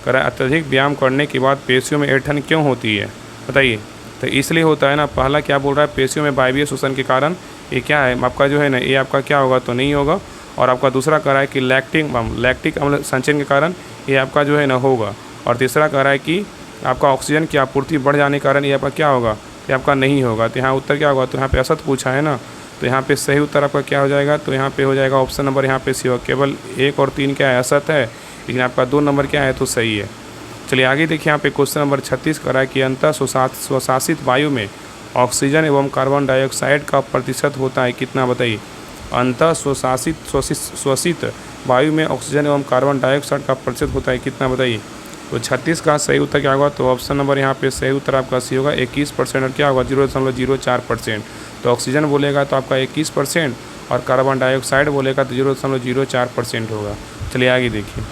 कह रहा है अत्यधिक व्यायाम करने के बाद पेशियों में ऐंठन क्यों होती है बताइए। तो इसलिए होता है ना, पहला क्या बोल रहा है, पेशियों में वायवीय शोषण के कारण, ये क्या है आपका जो है ना, ये आपका क्या होगा तो नहीं होगा। और आपका दूसरा कह रहा है कि लैक्टिक अम्ल संचयन के कारण ये आपका जो है ना होगा। और तीसरा कह रहा है कि आपका ऑक्सीजन की आपूर्ति बढ़ जाने के कारण ये आपका क्या होगा, ये आपका नहीं होगा। तो यहाँ उत्तर क्या होगा, तो यहाँ पे असत पूछा है ना, तो यहाँ पे सही उत्तर आपका क्या हो जाएगा, तो यहाँ पे हो जाएगा ऑप्शन नंबर यहाँ पे सी होगा। केवल 1 और 3 क्या है असत है, लेकिन आपका 2 नंबर क्या है तो सही है। चलिए आगे देखिए, यहाँ पे क्वेश्चन नंबर 36 कह रहा है कि अंतः स्वशासित वायु में ऑक्सीजन एवं कार्बन डाइऑक्साइड का प्रतिशत होता है कितना बताइए। अंतः श्वसित वायु में ऑक्सीजन एवं कार्बन डाइऑक्साइड का प्रतिशत होता है कितना बताइए। तो 36 का सही उत्तर क्या होगा, तो ऑप्शन नंबर यहाँ पे सही उत्तर आपका सी होगा 21%। और क्या होगा 0.04%। तो ऑक्सीजन बोलेगा तो आपका 21% और कार्बन डाइऑक्साइड बोलेगा तो 0.04% होगा। चलिए आगे देखिए,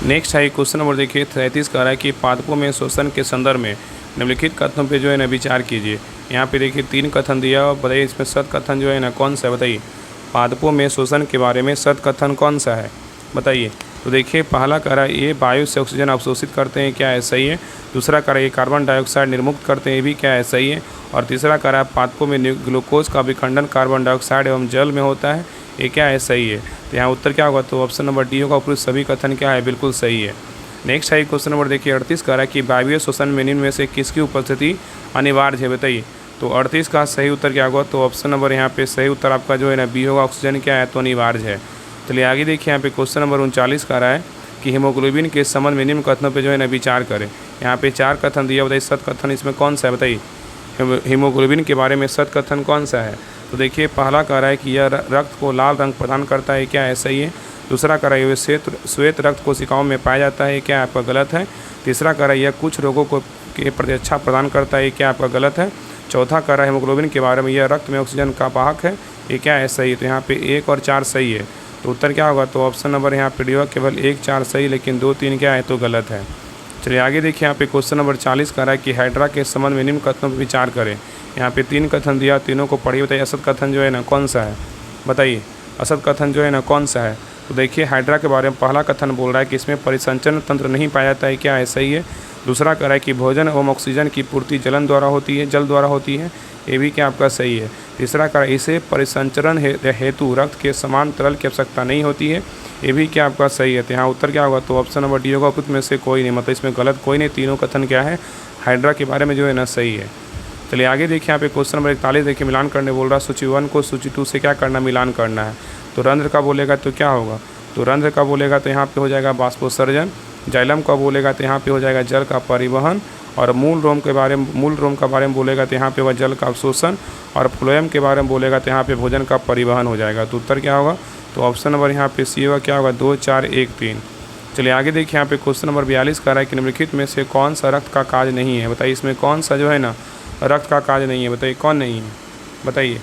नेक्स्ट है क्वेश्चन नंबर देखिए 33 कह रहा है कि पादपों में शोषण के संदर्भ में निम्नलिखित कथनों पे जो है ना विचार कीजिए। यहाँ पे देखिए 3 कथन दिया और बताइए इसमें सत कथन जो है ना कौन सा है बताइए। पादपों में शोषण के बारे में सत कथन कौन सा है बताइए। तो देखिए पहला कह रहा है ये वायु से ऑक्सीजन अवशोषित करते हैं, क्या है सही है। दूसरा कह रहा है ये कार्बन डाइऑक्साइड निर्मुक्त करते हैं, ये भी क्या है सही है। और तीसरा कह रहा है पादपों में ग्लूकोज का विखंडन कार्बन डाइऑक्साइड एवं जल में होता है, ये क्या है सही है। तो यहाँ उत्तर क्या होगा, तो ऑप्शन नंबर डी होगा। उपयुक्त सभी कथन क्या है बिल्कुल सही है। नेक्स्ट है क्वेश्चन नंबर देखिए 38 कह रहा है कि वायवीय शोषण में निम्न में से किसकी उपस्थिति अनिवार्य है बताइए। तो 38 का सही उत्तर क्या होगा, तो ऑप्शन नंबर यहाँ पे सही उत्तर आपका जो है ना बी होगा। ऑक्सीजन क्या है तो अनिवार्य है। चलिए आगे देखिए, यहाँ पे क्वेश्चन नंबर 39 कह रहा है कि हीमोग्लोबिन के संबंध में निम्न कथनों पे जो है ना विचार करें। यहाँ पे 4 कथन दिया, बताइए सत कथन इसमें कौन सा है बताइए। हीमोग्लोबिन के बारे में सत कथन कौन सा है। तो देखिए पहला कह रहा है कि यह रक्त को लाल रंग प्रदान करता है, क्या है सही है। दूसरा कह रहा है यह श्वेत रक्त कोशिकाओं में पाया जाता है, क्या आपका गलत है। तीसरा कह रहा है यह कुछ रोगों को के प्रतिरक्षा प्रदान करता है, क्या आपका गलत है। चौथा कह रहा है हीमोग्लोबिन के बारे में यह रक्त में ऑक्सीजन का वाहक है, ये क्या है सही। तो यहाँ पे 1 और 4 सही है। तो उत्तर क्या होगा, तो ऑप्शन नंबर यहाँ पे डी होगा। केवल 1 4 सही, लेकिन 2 3 क्या है तो गलत है। चलिए आगे देखिए, यहाँ पे क्वेश्चन नंबर 40 कह रहा है कि हाइड्रा के संबंध में निम्न कथनों पर विचार करें। यहाँ पे 3 कथन दिया, तीनों को पढ़िए, बताइए असत कथन जो है ना कौन सा है बताइए। असत कथन जो है ना कौन सा है। तो देखिए हाइड्रा के बारे में पहला कथन बोल रहा है कि इसमें परिसंचरण तंत्र नहीं पाया जाता है, क्या है सही है। दूसरा कह रहा है कि भोजन एवं ऑक्सीजन की पूर्ति जल द्वारा होती है, ये भी क्या आपका सही है। तीसरा कह रहा है इसे परिसंचरण हेतु रक्त के समान तरल की आवश्यकता नहीं होती है, ये भी क्या आपका सही है। तो यहाँ उत्तर क्या होगा, तो ऑप्शन नंबर डी होगा। उपयुक्त में से कोई नहीं, मतलब इसमें गलत कोई नहीं, तीनों कथन क्या है हाइड्रा के बारे में जो है ना सही है। चलिए आगे देखिए, यहाँ पे क्वेश्चन नंबर 41 देखिए मिलान करने बोल रहा है। सूची 1 को सूची 2 से क्या करना, मिलान करना है। तो रंध्र का बोलेगा तो क्या होगा, तो रंध्र का बोलेगा तो यहाँ पे हो जाएगा बाष्पोत्सर्जन। जाइलम का बोलेगा तो यहाँ पे हो जाएगा जल का परिवहन। और मूल रोम का बारे में बोलेगा तो यहाँ पे होगा जल का अवशोषण। और फ्लोएम के बारे में बोलेगा तो यहाँ पे भोजन का परिवहन हो जाएगा। तो उत्तर क्या होगा, तो ऑप्शन नंबर यहाँ पे सी होगा। क्या होगा 2 4 1 3। चलिए आगे देखिए, यहाँ पे क्वेश्चन नंबर 42 कह रहा है कि निम्नलिखित में से कौन सा रक्त का कार्य नहीं है बताइए। इसमें कौन सा जो है ना रक्त का कार्य नहीं है, बताइए कौन नहीं है बताइए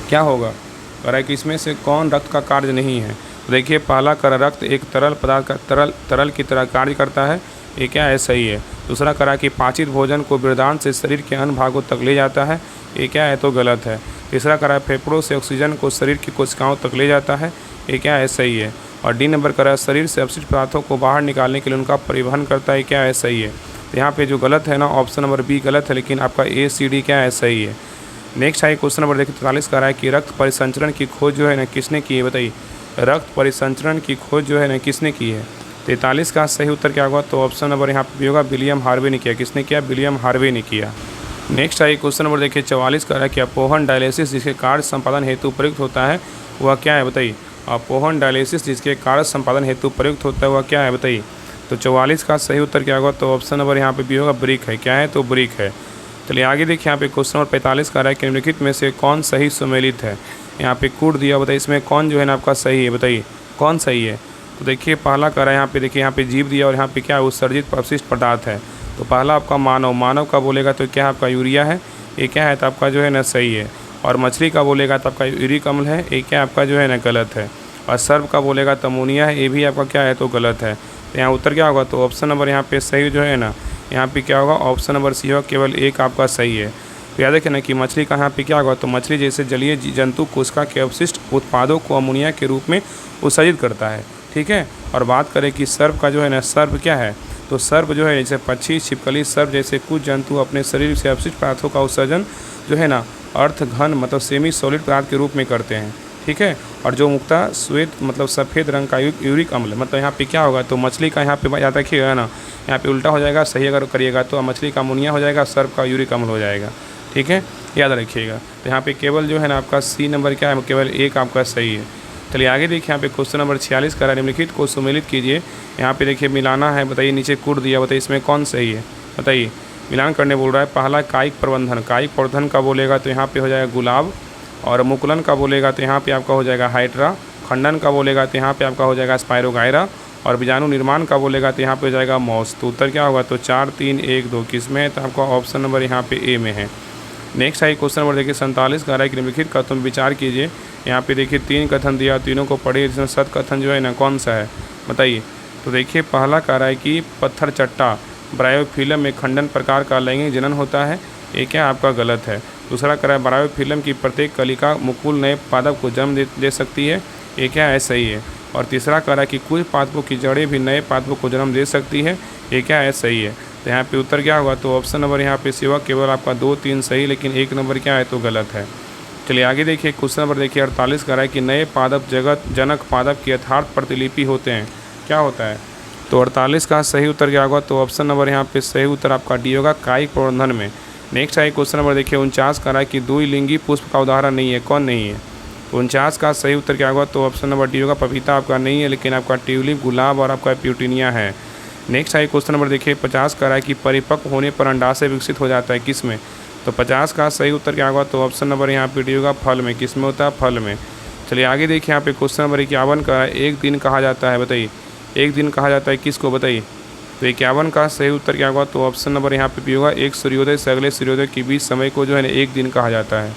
क्या होगा। कह रहा है कि इसमें से कौन रक्त का कार्य नहीं है। तो देखिए पहला कह रहा रक्त एक तरल पदार्थ का तरल की तरह कार्य करता है, ये क्या है सही है। दूसरा कह रहा है कि पाचित भोजन को वृदान से शरीर के अन्य भागों तक ले जाता है, ये क्या है तो गलत है। तीसरा कह रहा है फेफड़ों से ऑक्सीजन को शरीर की कोशिकाओं तक ले जाता है, ये क्या है सही है। और डी नंबर कह रहा है शरीर से अपशिष्ट पदार्थों को बाहर निकालने के लिए उनका परिवहन करता है, क्या है सही है। तो यहाँ पे जो गलत है ना ऑप्शन नंबर बी गलत है, लेकिन आपका ए सी डी क्या है सही है। नेक्स्ट है क्वेश्चन नंबर देखिए 43 कह रहा है कि रक्त परिसंचरण की खोज जो है ना किसने की है बताइए। रक्त परिसंचरण की खोज जो है ना किसने की है। 43 का सही उत्तर क्या होगा, तो ऑप्शन नंबर यहाँ पे भी होगा विलियम हार्वे ने किया। किसने किया, विलियम हार्वे ने किया। नेक्स्ट है क्वेश्चन नंबर देखिए 44 कह रहा है कि अपोहन डायलिसिस जिसके कार्य संपादन हेतु प्रयुक्त होता है वह क्या है बताइए। अपोहन डायलिसिस जिसके कार्य संपादन हेतु प्रयुक्त होता है वह क्या है बताइए। तो 44 का सही उत्तर क्या होगा, तो ऑप्शन नंबर यहाँ पे बी होगा, ब्रिक है। क्या है, तो ब्रिक है। चलिए आगे देखिए, यहाँ पे क्वेश्चन नंबर 45 का रहा है कि निम्नलिखित में से कौन सही सुमेलित है। यहाँ पे कूट दिया, बताइए इसमें कौन जो है ना आपका सही है, बताइए कौन सही है। तो देखिए पहला का रहा है, यहाँ पे देखिए यहाँ पे जीव दिया और यहाँ पे क्या उत्सर्जित अपशिष्ट पदार्थ है। तो पहला आपका मानव, मानव का बोलेगा तो क्या आपका यूरिया है, ये क्या है तो आपका जो है ना सही है। और मछली का बोलेगा तो आपका यूरिक अम्ल है, ये क्या आपका जो है ना गलत है। और सर्प का बोलेगा तो अमोनिया है, ये भी आपका क्या है तो गलत है। तो यहाँ उत्तर क्या होगा, तो ऑप्शन नंबर यहाँ पे सही जो है ना, यहाँ पे क्या होगा, ऑप्शन नंबर सी होगा, केवल एक आपका सही है। तो याद रखें ना कि मछली का यहाँ पे क्या होगा, तो मछली जैसे जलीय जंतु कोशिका के अवशिष्ट उत्पादों को अमोनिया के रूप में उत्सर्जित करता है, ठीक है। और बात करें कि सर्प का जो है ना, सर्प क्या है, तो सर्प जो है जैसे पक्षी, छिपकली, सर्प जैसे कुछ जंतु अपने शरीर से अपशिष्ट पदार्थों का उत्सर्जन जो है ना अर्थ घन मतलब सेमी सॉलिड पदार्थ के रूप में करते हैं, ठीक है। और जो मुक्ता श्वेत मतलब सफ़ेद रंग का यूरिक अम्ल, मतलब यहाँ पे क्या होगा, तो मछली का यहाँ पे याद रखिएगा ना, यहाँ पे उल्टा हो जाएगा, सही अगर करिएगा तो मछली का अमोनिया हो जाएगा, सर्प का यूरिक अम्ल हो जाएगा, ठीक है, याद रखिएगा। तो यहाँ पे केवल जो है ना आपका सी नंबर क्या है, केवल एक आपका सही है। चलिए आगे देखिए, यहाँ पे क्वेश्चन नंबर 46 का निम्नलिखित को सुमेलित कीजिए। यहाँ पे देखिए मिलाना है, बताइए नीचे कूट दिया, बताइए इसमें कौन सही है, बताइए मिलान करने बोल रहा है। पहला कायिक प्रबंधन, कायिक प्रबंधन का बोलेगा तो यहाँ पे हो जाएगा गुलाब। और मुकुलन का बोलेगा तो यहाँ पे आपका हो जाएगा हाइड्रा। खंडन का बोलेगा तो यहाँ पे आपका हो जाएगा स्पायरोगायरा। और बीजाणु निर्माण का बोलेगा तो यहाँ पे हो जाएगा मॉस। तो उत्तर क्या होगा, तो 4 3 1 2 किस में है, तो आपका ऑप्शन नंबर यहाँ पे ए में है। नेक्स्ट है क्वेश्चन नंबर देखिए 47 का रहा है कि निम्नलिखित कथन विचार कीजिए। यहाँ पे देखिए 3 कथन दिया, तीनों को पढ़िए, जिसमें सत कथन जो है ना कौन सा है बताइए। तो देखिए पहला कह रहा है कि पत्थर चट्टा ब्रायोफिल्म में खंडन प्रकार का लैंगिक जनन होता है, ये क्या आपका गलत है। दूसरा कह रहा है ब्रायोफिल्म की प्रत्येक कलिका मुकुल नए पादप को जन्म दे सकती है, ये क्या है सही है। और तीसरा कह रहा है कि कुछ पादपों की जड़ें भी नए पादपों को जन्म दे सकती है, ये क्या है सही है। तो यहाँ पे उत्तर क्या होगा, तो ऑप्शन नंबर यहाँ पे सिवा केवल आपका 2 3 सही, लेकिन 1 नंबर क्या है तो गलत है। चलिए आगे देखिए, क्वेश्चन नंबर देखिए 48 का रहा है कि नए पादप जगत जनक पादप की यथार्थ प्रतिलिपि होते हैं, क्या होता है। तो 48 का सही उत्तर क्या होगा, तो ऑप्शन नंबर यहाँ पे सही उत्तर आपका डी होगा, कायिक प्रबंधन में। नेक्स्ट है क्वेश्चन नंबर देखिए 49 का रहा है कि द्विलिंगी पुष्प का उदाहरण नहीं है, कौन नहीं है। तो 49 का सही उत्तर क्या होगा, तो ऑप्शन नंबर डी होगा, पपीता आपका नहीं है, लेकिन आपका ट्यूलिप, गुलाब और आपका प्यूटिनिया है। नेक्स्ट है क्वेश्चन नंबर देखिए 50 का रहा है कि परिपक्व होने पर अंडाशय विकसित हो जाता है, किस में। तो 50 का सही उत्तर क्या होगा, तो ऑप्शन नंबर यहाँ पे डी होगा, फल में। किस में होता है, फल में। चलिए आगे देखिए, यहाँ पे क्वेश्चन नंबर 51 का एक दिन कहा जाता है, बताइए एक दिन कहा जाता है किसको, बताइए। तो 51 का सही उत्तर क्या होगा, तो ऑप्शन नंबर यहाँ पे भी होगा, एक सूर्योदय से अगले सूर्योदय के बीच समय को जो है ना एक दिन कहा जाता है।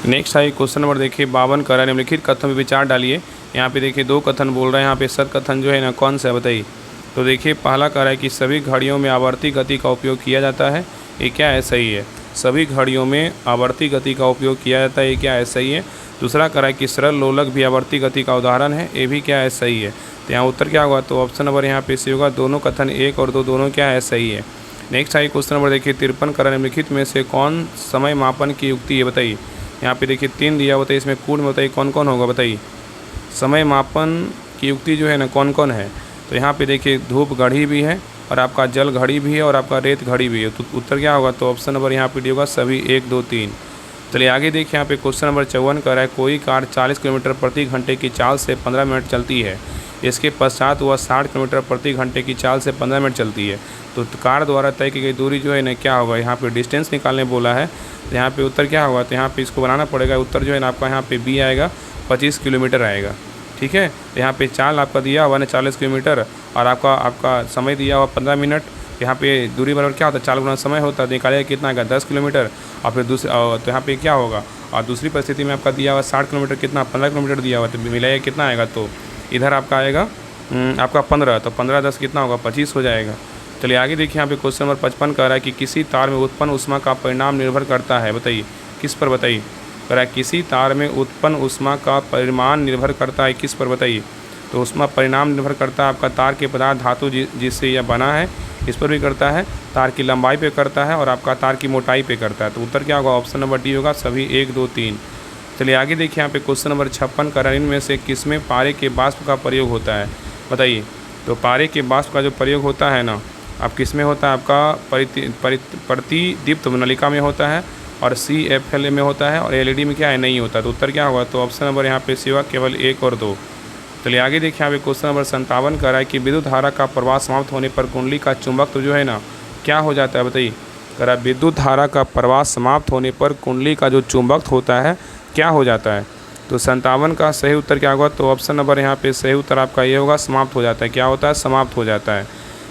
नेक्स्ट है क्वेश्चन नंबर देखिए 52 का निम्नलिखित कथन में विचार डालिए। यहाँ पे देखिए 2 कथन बोल रहे हैं, यहाँ पे सत कथन जो है ना कौन सा है बताइए। तो देखिए पहला कह रहा है कि सभी घड़ियों में आवर्ती गति का उपयोग किया जाता है, ये क्या है सही है। सभी घड़ियों में आवर्ती गति का उपयोग किया जाता है, ये क्या है सही है। दूसरा कह रहा है कि सरल लोलक भी आवर्ती गति का उदाहरण है, ये भी क्या है सही है। तो यहाँ उत्तर क्या होगा, तो ऑप्शन नंबर यहाँ पे सही होगा, दोनों कथन 1 और 2 दोनों क्या है सही है। नेक्स्ट है क्वेश्चन नंबर देखिए 53 का निम्नलिखित में से कौन समय मापन की युक्ति है, बताइए। यहाँ पे देखिए 3 दिया, बताइए इसमें कूट में बताइए कौन कौन होगा, बताइए समय मापन की युक्ति जो है ना कौन कौन है। तो यहाँ पे देखिए धूप घड़ी भी है और आपका जल घड़ी भी है और आपका रेत घड़ी भी है। तो उत्तर क्या होगा, तो ऑप्शन नंबर यहाँ पे डी होगा, सभी 1 2 3। चलिए आगे देखिए, यहाँ पे क्वेश्चन नंबर 54 का रहा है कोई कार 40 किलोमीटर प्रति घंटे की चाल से 15 मिनट चलती है, इसके पश्चात वह 60 किलोमीटर प्रति घंटे की चाल से 15 मिनट चलती है। तो कार द्वारा तय की गई दूरी जो है ना क्या होगा, यहाँ पे डिस्टेंस निकालने बोला है। तो यहाँ पे उत्तर क्या होगा, तो यहाँ पे इसको बनाना पड़ेगा। उत्तर जो है ना आपका यहाँ पे बी आएगा, 25 किलोमीटर आएगा, ठीक है। तो यहाँ पे चाल आपका दिया हुआ ना 40 किलोमीटर और आपका समय दिया हुआ 15 मिनट। यहाँ पे दूरी बराबर क्या होता है, 4 गुना समय होता है, निकालेगा कितना आएगा 10 किलोमीटर। और फिर दूसरे तो यहाँ पे क्या होगा, और दूसरी परिस्थिति में आपका दिया हुआ 60 किलोमीटर, कितना 15 किलोमीटर दिया हुआ, तो मिलाइए कितना आएगा, तो इधर आपका आएगा आपका 15, तो 15 10 कितना होगा 25 हो जाएगा। चलिए आगे देखिए, यहाँ पे क्वेश्चन नंबर 55 कह रहा है कि किसी तार में उत्पन्न ऊष्मा का परिणाम निर्भर करता है, बताइए किस पर, बताइए। कह रहा है किसी तार में उत्पन्न ऊष्मा का परिमाण निर्भर करता है, किस पर, बताइए। तो ऊष्मा परिणाम निर्भर करता है आपका तार के पदार्थ धातु जिससे यह बना है, इस पर भी करता है, तार की लंबाई पे करता है और आपका तार की मोटाई पे करता है। तो उत्तर क्या होगा, ऑप्शन नंबर डी होगा, सभी 1 2 3। चलिए आगे देखिए, यहाँ पे क्वेश्चन नंबर 56 का इनमें से किसमें पारे के वाष्प का प्रयोग होता है, बताइए। तो पारे के वाष्प का जो प्रयोग होता है ना, आप किस में होता है, आपका प्रतिदीप्त नलिका में होता है, और CFL में होता है और LED में क्या है, नहीं होता। तो उत्तर क्या होगा, तो ऑप्शन नंबर यहाँ पे सी होगा, केवल 1 और 2। चलिए आगे देखिए यहाँ पे क्वेश्चन नंबर 57 कर रहा है कि विद्युत धारा का प्रवाह समाप्त होने पर कुंडली का चुंबकत्व जो है ना क्या हो जाता है, बताइए। कह रहा है विद्युत धारा का प्रवाह समाप्त होने पर कुंडली का जो चुंबकत्व होता है क्या हो जाता है। तो 57 का सही उत्तर क्या होगा, तो ऑप्शन नंबर यहाँ पे सही उत्तर आपका ये होगा, समाप्त हो जाता है। क्या होता है, समाप्त हो जाता है।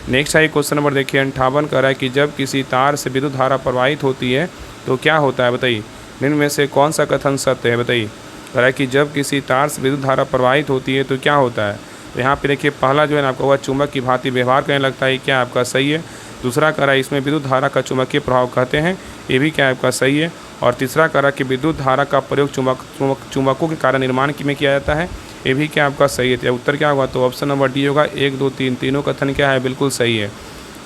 नेक्स्ट है क्वेश्चन नंबर देखिए 58 कर रहा है कि जब किसी तार से विद्युत धारा प्रवाहित होती है तो क्या होता है, बताइए। निम्न में से कौन सा कथन सत्य है, बताइए। कह रहा है कि जब किसी तार से विद्युत धारा प्रवाहित होती है तो क्या होता है। तो यहाँ पे देखिए पहला जो है ना आपका हुआ चुंबक की भांति व्यवहार करने लगता है, क्या आपका सही है। दूसरा कह रहा है इसमें विद्युत धारा का चुंबकीय प्रभाव कहते हैं, ये भी क्या आपका सही है। और तीसरा कह रहा है कि विद्युत धारा का प्रयोग चुंबकों के कारण निर्माण में किया जाता है, ये भी क्या आपका सही है। तो उत्तर क्या होगा, तो ऑप्शन नंबर डी होगा, 1 2 3 तीनों कथन क्या है, बिल्कुल सही है।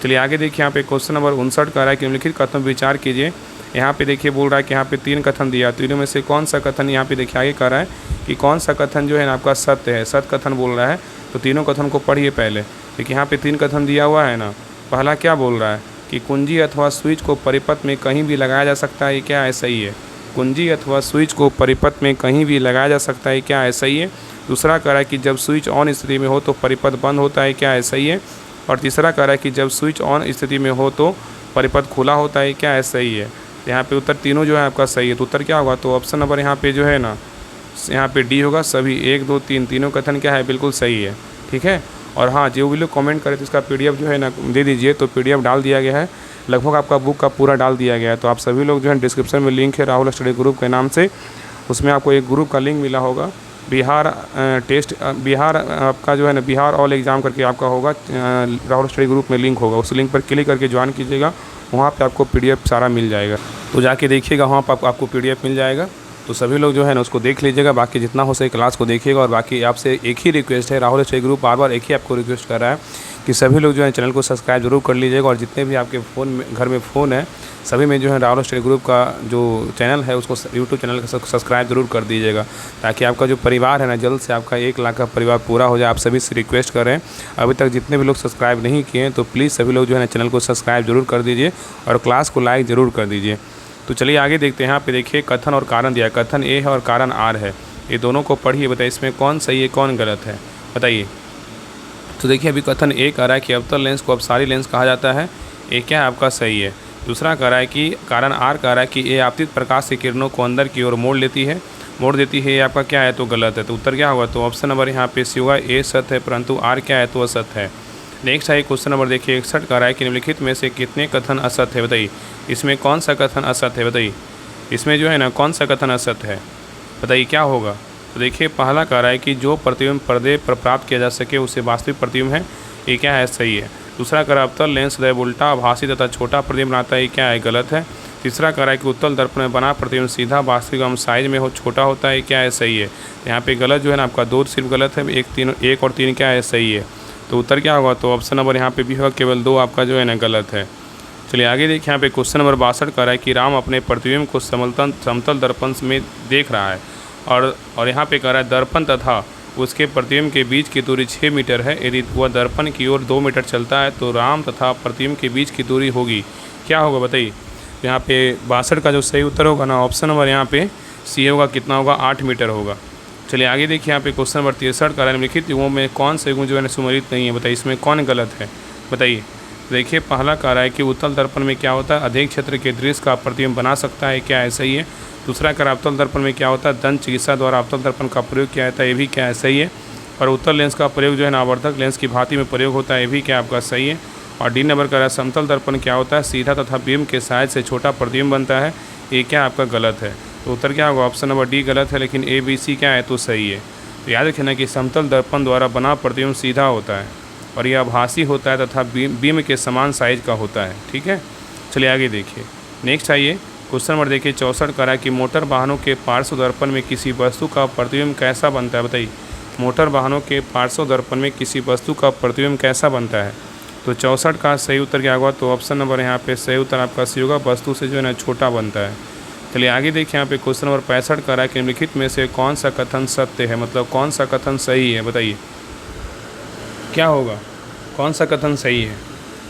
चलिए आगे देखिए यहाँ पे क्वेश्चन नंबर 59 कह रहा है कि निम्नलिखित कथन विचार कीजिए। यहाँ पे देखिए बोल रहा है कि यहाँ पे 3 कथन दिया, तीनों में से कौन सा कथन यहाँ पे देखिए आगे कह रहा है कि कौन सा कथन जो है ना आपका सत्य है, सत्य कथन बोल रहा है। तो तीनों कथन को पढ़िए पहले। देखिए यहाँ पे 3 कथन दिया हुआ है ना। पहला क्या बोल रहा है कि कुंजी अथवा स्विच को परिपथ में कहीं भी लगाया जा सकता है, क्या है, सही है। कुंजी अथवा स्विच को परिपथ में कहीं भी लगाया जा सकता है, क्या है, सही है। दूसरा कह रहा है कि जब स्विच ऑन स्थिति में हो तो परिपथ बंद होता है, क्या है, सही है। और तीसरा कह रहा है कि जब स्विच ऑन स्थिति में हो तो परिपथ खुला होता है, क्या है, सही है। यहाँ पे उत्तर तीनों जो है आपका सही है। तो उत्तर क्या होगा, तो ऑप्शन नंबर यहाँ पे जो है ना यहाँ पे डी होगा, सभी 1 2 3 तीनों कथन क्या है, बिल्कुल सही है। ठीक है। और हाँ, जो भी लोग कमेंट करें तो इसका PDF जो है ना दे दीजिए। तो PDF डाल दिया गया है, लगभग आपका बुक का पूरा डाल दिया गया है। तो आप सभी लोग जो है डिस्क्रिप्शन में लिंक है राहुल स्टडी ग्रुप के नाम से, उसमें आपको एक ग्रुप का लिंक मिला होगा। बिहार टेस्ट बिहार आपका जो है ना बिहार ऑल एग्ज़ाम करके आपका होगा, राहुल स्टडी ग्रुप में लिंक होगा, उस लिंक पर क्लिक करके ज्वाइन कीजिएगा। वहाँ पे आपको PDF सारा मिल जाएगा, तो जाके देखिएगा, वहाँ पर आपको PDF मिल जाएगा। तो सभी लोग जो है ना उसको देख लीजिएगा, बाकी जितना हो सके क्लास को देखिएगा। और बाकी आपसे एक ही रिक्वेस्ट है, राहुल स्टडी ग्रुप बार बार एक ही आपको रिक्वेस्ट कर रहा है कि सभी लोग जो है चैनल को सब्सक्राइब जरूर कर लीजिएगा। और जितने भी आपके फ़ोन में घर में फ़ोन है सभी में जो है राहुल स्टडी ग्रुप का जो चैनल है उसको यूट्यूब चैनल का सब्सक्राइब जरूर कर दीजिएगा, ताकि आपका जो परिवार है ना जल्द से आपका 1 लाख का परिवार पूरा हो जाए। आप सभी से रिक्वेस्ट कर रहे हैं, अभी तक जितने भी लोग सब्सक्राइब नहीं किए हैं तो प्लीज़ सभी लोग जो है ना चैनल को सब्सक्राइब जरूर कर दीजिए और क्लास को लाइक ज़रूर कर दीजिए। तो चलिए आगे देखते हैं। यहाँ पे देखिए कथन और कारण दिया है, कथन ए है और कारण आर है, ये दोनों को पढ़िए, बताइए इसमें कौन सही है कौन गलत है, बताइए। तो देखिए अभी कथन ए कह रहा है कि अवतल लेंस को अपसारी लेंस कहा जाता है, ये क्या है आपका सही है। दूसरा कह रहा है कि कारण आर कह रहा है कि ये आपतित प्रकाश की किरणों को अंदर की ओर मोड़ देती है, ये आपका क्या है, तो गलत है। तो उत्तर क्या होगा, तो ऑप्शन नंबर यहाँ पे सी होगा, ए सत्य है, परंतु आर क्या है, तो असत्य है। नेक्स्ट है क्वेश्चन नंबर देखिए 61 कह रहा है कि निम्नलिखित में से कितने कथन असत्य है, बताइए। इसमें कौन सा कथन असत्य है, बताइए। इसमें जो है ना कौन सा कथन असत्य है, बताइए क्या होगा। तो देखिए पहला कह रहा है कि जो प्रतिबिंब पर्दे पर प्राप्त किया जा सके उसे वास्तविक प्रतिबिंब है, ये क्या है, सही है। दूसरा कह रहा है अवतल लेंस सदैव उल्टा आभासी तथा छोटा प्रतिबिंब बनाता है, ये क्या है, गलत है। तीसरा कह रहा है कि उत्तल दर्पण में बना प्रतिबिंब सीधा वास्तविक एवं साइज में हो छोटा होता है, ये क्या है, सही है। यहाँ पे गलत जो है ना आपका 2 सिर्फ गलत है, 1 और 3 क्या है, सही है। तो उत्तर क्या होगा, तो ऑप्शन नंबर यहाँ पे भी होगा, केवल 2 आपका जो है ना गलत है। चलिए आगे देखिए यहाँ पे क्वेश्चन नंबर 62 कह रहा है कि राम अपने प्रतिबिंब को समतल दर्पण में देख रहा है और यहाँ पे कह रहा है दर्पण तथा उसके प्रतिबिंब के बीच की दूरी 6 मीटर है। यदि वह दर्पण की ओर 2 मीटर चलता है तो राम तथा प्रतिबिंब के बीच की दूरी होगी, क्या होगा, बताइए। तो यहाँ पे 62 का जो सही उत्तर होगा ना ऑप्शन नंबर यहाँ पे सी होगा, कितना होगा, 8 मीटर होगा। चलिए आगे देखिए यहाँ पे क्वेश्चन नंबर 63 का निम्नलिखित युगों में कौन से युग जो है सुमेलित नहीं है, बताइए इसमें कौन गलत है, बताइए। देखिए पहला कह रहा है कि उत्तल दर्पण में क्या होता है, अधिक क्षेत्र के दृश्य का प्रतिबिंब बना सकता है, क्या है, सही है। दूसरा कह रहा है अवतल दर्पण में क्या होता है, दंत चिकित्सा द्वारा अवतल दर्पण का प्रयोग किया जाता है, ये भी क्या है, सही है। और उत्तल लेंस का प्रयोग जो है ना आवर्धक लेंस की भांति में प्रयोग होता है, ये भी क्या आपका सही है। और डी नंबर कह रहा है समतल दर्पण क्या होता है, सीधा तथा बीम के साइज से छोटा प्रतिबिंब बनता है, ये क्या आपका गलत है। तो उत्तर क्या होगा, ऑप्शन नंबर डी गलत है, लेकिन ए बी सी क्या है, तो सही है। तो याद रखना कि समतल दर्पण द्वारा बना प्रतिबिंब सीधा होता है और यह आभासी होता है तथा बीम के समान साइज का होता है, ठीक है। चलिए आगे देखिए। नेक्स्ट आइए क्वेश्चन नंबर देखिए 64 कह रहा है कि मोटर वाहनों के पार्श्व दर्पण में किसी वस्तु का प्रतिबिंब कैसा बनता है, बताइए। मोटर वाहनों के पार्श्व दर्पण में किसी वस्तु का प्रतिबिंब कैसा बनता है। तो 64 का सही उत्तर क्या होगा, तो ऑप्शन नंबर यहाँ पे सही उत्तर आपका सी होगा, वस्तु से जो है ना छोटा बनता है। चलिए आगे देखिए यहाँ पे क्वेश्चन नंबर 65 कह रहा है कि निम्नलिखित में से कौन सा कथन सत्य है, मतलब कौन सा कथन सही है, बताइए क्या होगा, कौन सा कथन सही है,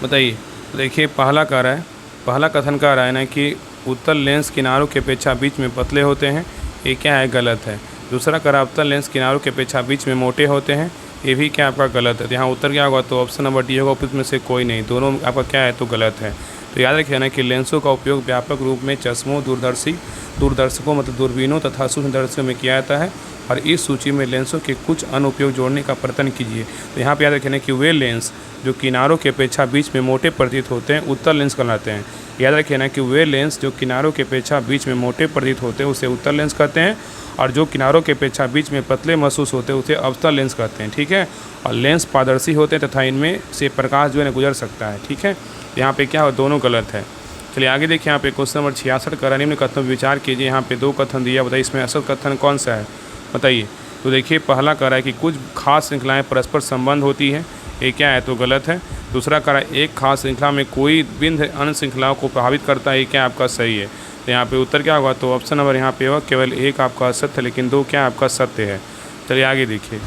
बताइए। देखिए पहला कथन कह रहा है ना कि उत्तल लेंस किनारों के अपेक्षा बीच में पतले होते हैं, ये क्या है, गलत है। दूसरा करा उत्तल लेंस किनारों के अपेक्षा बीच में मोटे होते हैं, ये भी क्या आपका गलत है। तो यहाँ उत्तर क्या होगा, तो ऑप्शन नंबर डी होगा, उसमें से कोई नहीं, दोनों आपका क्या है, तो गलत है। तो याद रखिए ना कि लेंसों का उपयोग व्यापक रूप में चश्मों, दूरदर्शकों मतलब दूरबीनों तथा सूक्ष्मदर्शियों में किया जाता है, और इस सूची में लेंसों के कुछ अनुपयोग जोड़ने का प्रयत्न कीजिए। तो यहाँ पे याद रखिए ना कि वे लेंस जो किनारों के अपेक्षा बीच में मोटे प्रतीत होते हैं उत्तल लेंस कहलाते हैं। याद रखिए ना कि वे लेंस जो किनारों के अपेक्षा बीच में मोटे प्रतीत होते हैं उसे उत्तल लेंस कहते हैं, और जो किनारों के अपेक्षा बीच में पतले महसूस होते हैं उसे अवतल लेंस कहते हैं। ठीक है, और लेंस पारदर्शी होते हैं तथा इनमें से प्रकाश जो है गुजर सकता है। ठीक है, यहाँ पे क्या हो, दोनों गलत है। चलिए आगे देखिए, यहाँ पे क्वेश्चन नंबर 66 करा निम्न कथन पर विचार कीजिए। यहाँ पे 2 कथन दिया, बताइए इसमें असल कथन कौन सा है, बताइए। तो देखिए पहला कह रहा है कि कुछ खास श्रृंखलाएं परस्पर संबंध होती है, ये क्या है, तो गलत है। दूसरा कह रहा है एक खास श्रृंखला में कोई बिंदु अन्य श्रृंखलाओं को प्रभावित करता है, ये क्या आपका सही है। तो यहाँ पे उत्तर क्या होगा, तो ऑप्शन नंबर यहाँ पे होगा केवल 1 आपका असत्य है, लेकिन 2 क्या आपका सत्य है। चलिए आगे देखिए,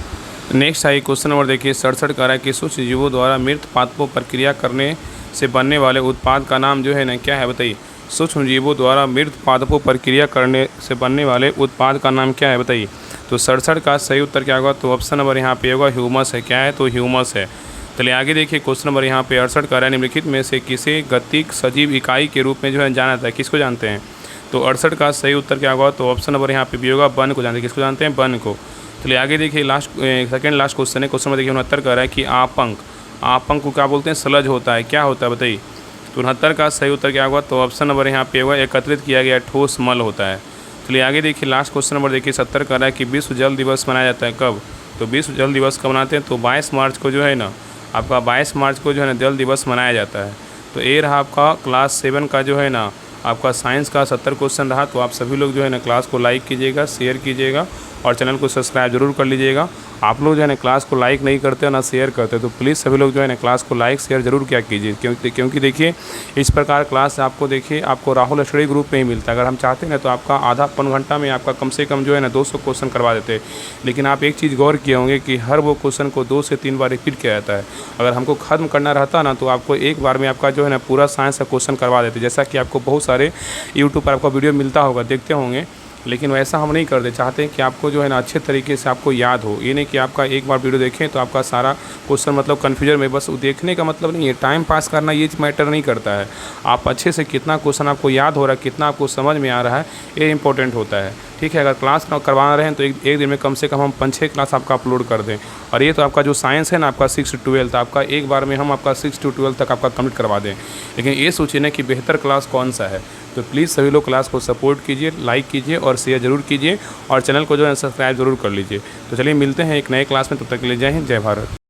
नेक्स्ट है क्वेश्चन नंबर देखिए 67 कह रहा है कि सूक्ष्म जीवों द्वारा मृत पादपों पर क्रिया करने से बनने वाले उत्पाद का नाम जो है ना क्या है, बताइए। सूक्ष्म जीवों द्वारा मृत पादपों पर क्रिया करने से बनने वाले उत्पाद का नाम क्या है, बताइए। तो 67 का सही उत्तर क्या होगा, तो ऑप्शन नंबर यहाँ पे होगा ह्यूमस है, क्या है, तो ह्यूमस है। चलिए आगे देखिए, क्वेश्चन नंबर यहाँ पे 68 कह रहा है निम्नलिखित में से किसे गतिक सजीव इकाई के रूप में जो है जाना जाता है, किसको जानते हैं। तो 68 का सही उत्तर क्या होगा, तो ऑप्शन नंबर यहाँ पे भी होगा वन को जानते हैं, किसको जानते हैं, वन को। चलिए आगे देखिए, सेकंड लास्ट क्वेश्चन है, क्वेश्चन नंबर देखिए 69 कह रहा है कि आपंक को क्या बोलते हैं, सलज होता है, क्या होता है, बताइए। तो 69 का सही उत्तर क्या होगा, तो ऑप्शन नंबर यहाँ पे होगा एकत्रित किया गया ठोस मल होता है। चलिए आगे देखिए, लास्ट क्वेश्चन नंबर देखिए 70 कह रहा है कि विश्व जल दिवस मनाया जाता है कब। तो विश्व जल दिवस कब मनाते हैं, तो 22 मार्च को जो है ना आपका 22 मार्च को जो है ना जल दिवस मनाया जाता है। तो ये रहा आपका क्लास 7 का जो है ना आपका साइंस का 70 क्वेश्चन रहा। तो आप सभी लोग जो है ना क्लास को लाइक कीजिएगा, शेयर कीजिएगा और चैनल को सब्सक्राइब जरूर कर लीजिएगा। आप लोग जो है ना क्लास को लाइक नहीं करते ना शेयर करते, तो प्लीज़ सभी लोग जो है ना क्लास को लाइक शेयर जरूर क्या कीजिए, क्योंकि देखिए इस प्रकार क्लास आपको देखिए आपको राहुल स्टडी ग्रुप में ही मिलता है। अगर हम चाहते हैं ना तो आपका आधा पौन घंटा में आपका कम से कम जो है ना 200 क्वेश्चन करवा देते हैं। लेकिन आप एक चीज़ गौर किए होंगे कि हर वो क्वेश्चन को 2 से 3 बार रिपीट किया जाता है। अगर हमको ख़त्म करना रहता ना तो आपको एक बार में आपका जो है ना पूरा साइंस का क्वेश्चन करवा देते, जैसा कि आपको बहुत सारे यूट्यूब पर आपका वीडियो मिलता होगा, देखते होंगे। लेकिन वैसा हम नहीं करते, चाहते हैं कि आपको जो है ना अच्छे तरीके से आपको याद हो। ये नहीं कि आपका एक बार वीडियो देखें तो आपका सारा क्वेश्चन मतलब कन्फ्यूजन में, बस देखने का मतलब नहीं है, टाइम पास करना ये मैटर नहीं करता है। आप अच्छे से कितना क्वेश्चन आपको याद हो रहा है, कितना आपको समझ में आ रहा है, ये इंपॉर्टेंट होता है। ठीक है, अगर क्लास करवा रहे हैं तो एक दिन में कम से कम हम 5-6 क्लास आपका अपलोड कर दें। और ये तो आपका जो साइंस है ना आपका 6 से 12 आपका एक बार में हम आपका 6 से 12 तक आपका कंप्लीट करवा दें। लेकिन ये सोचिए ना कि बेहतर क्लास कौन सा है। तो प्लीज़ सभी लोग क्लास को सपोर्ट कीजिए, लाइक कीजिए और शेयर ज़रूर कीजिए और चैनल को जो है सब्सक्राइब ज़रूर कर लीजिए। तो चलिए मिलते हैं एक नए क्लास में, तब तक के लिए जय हिंद, जय भारत।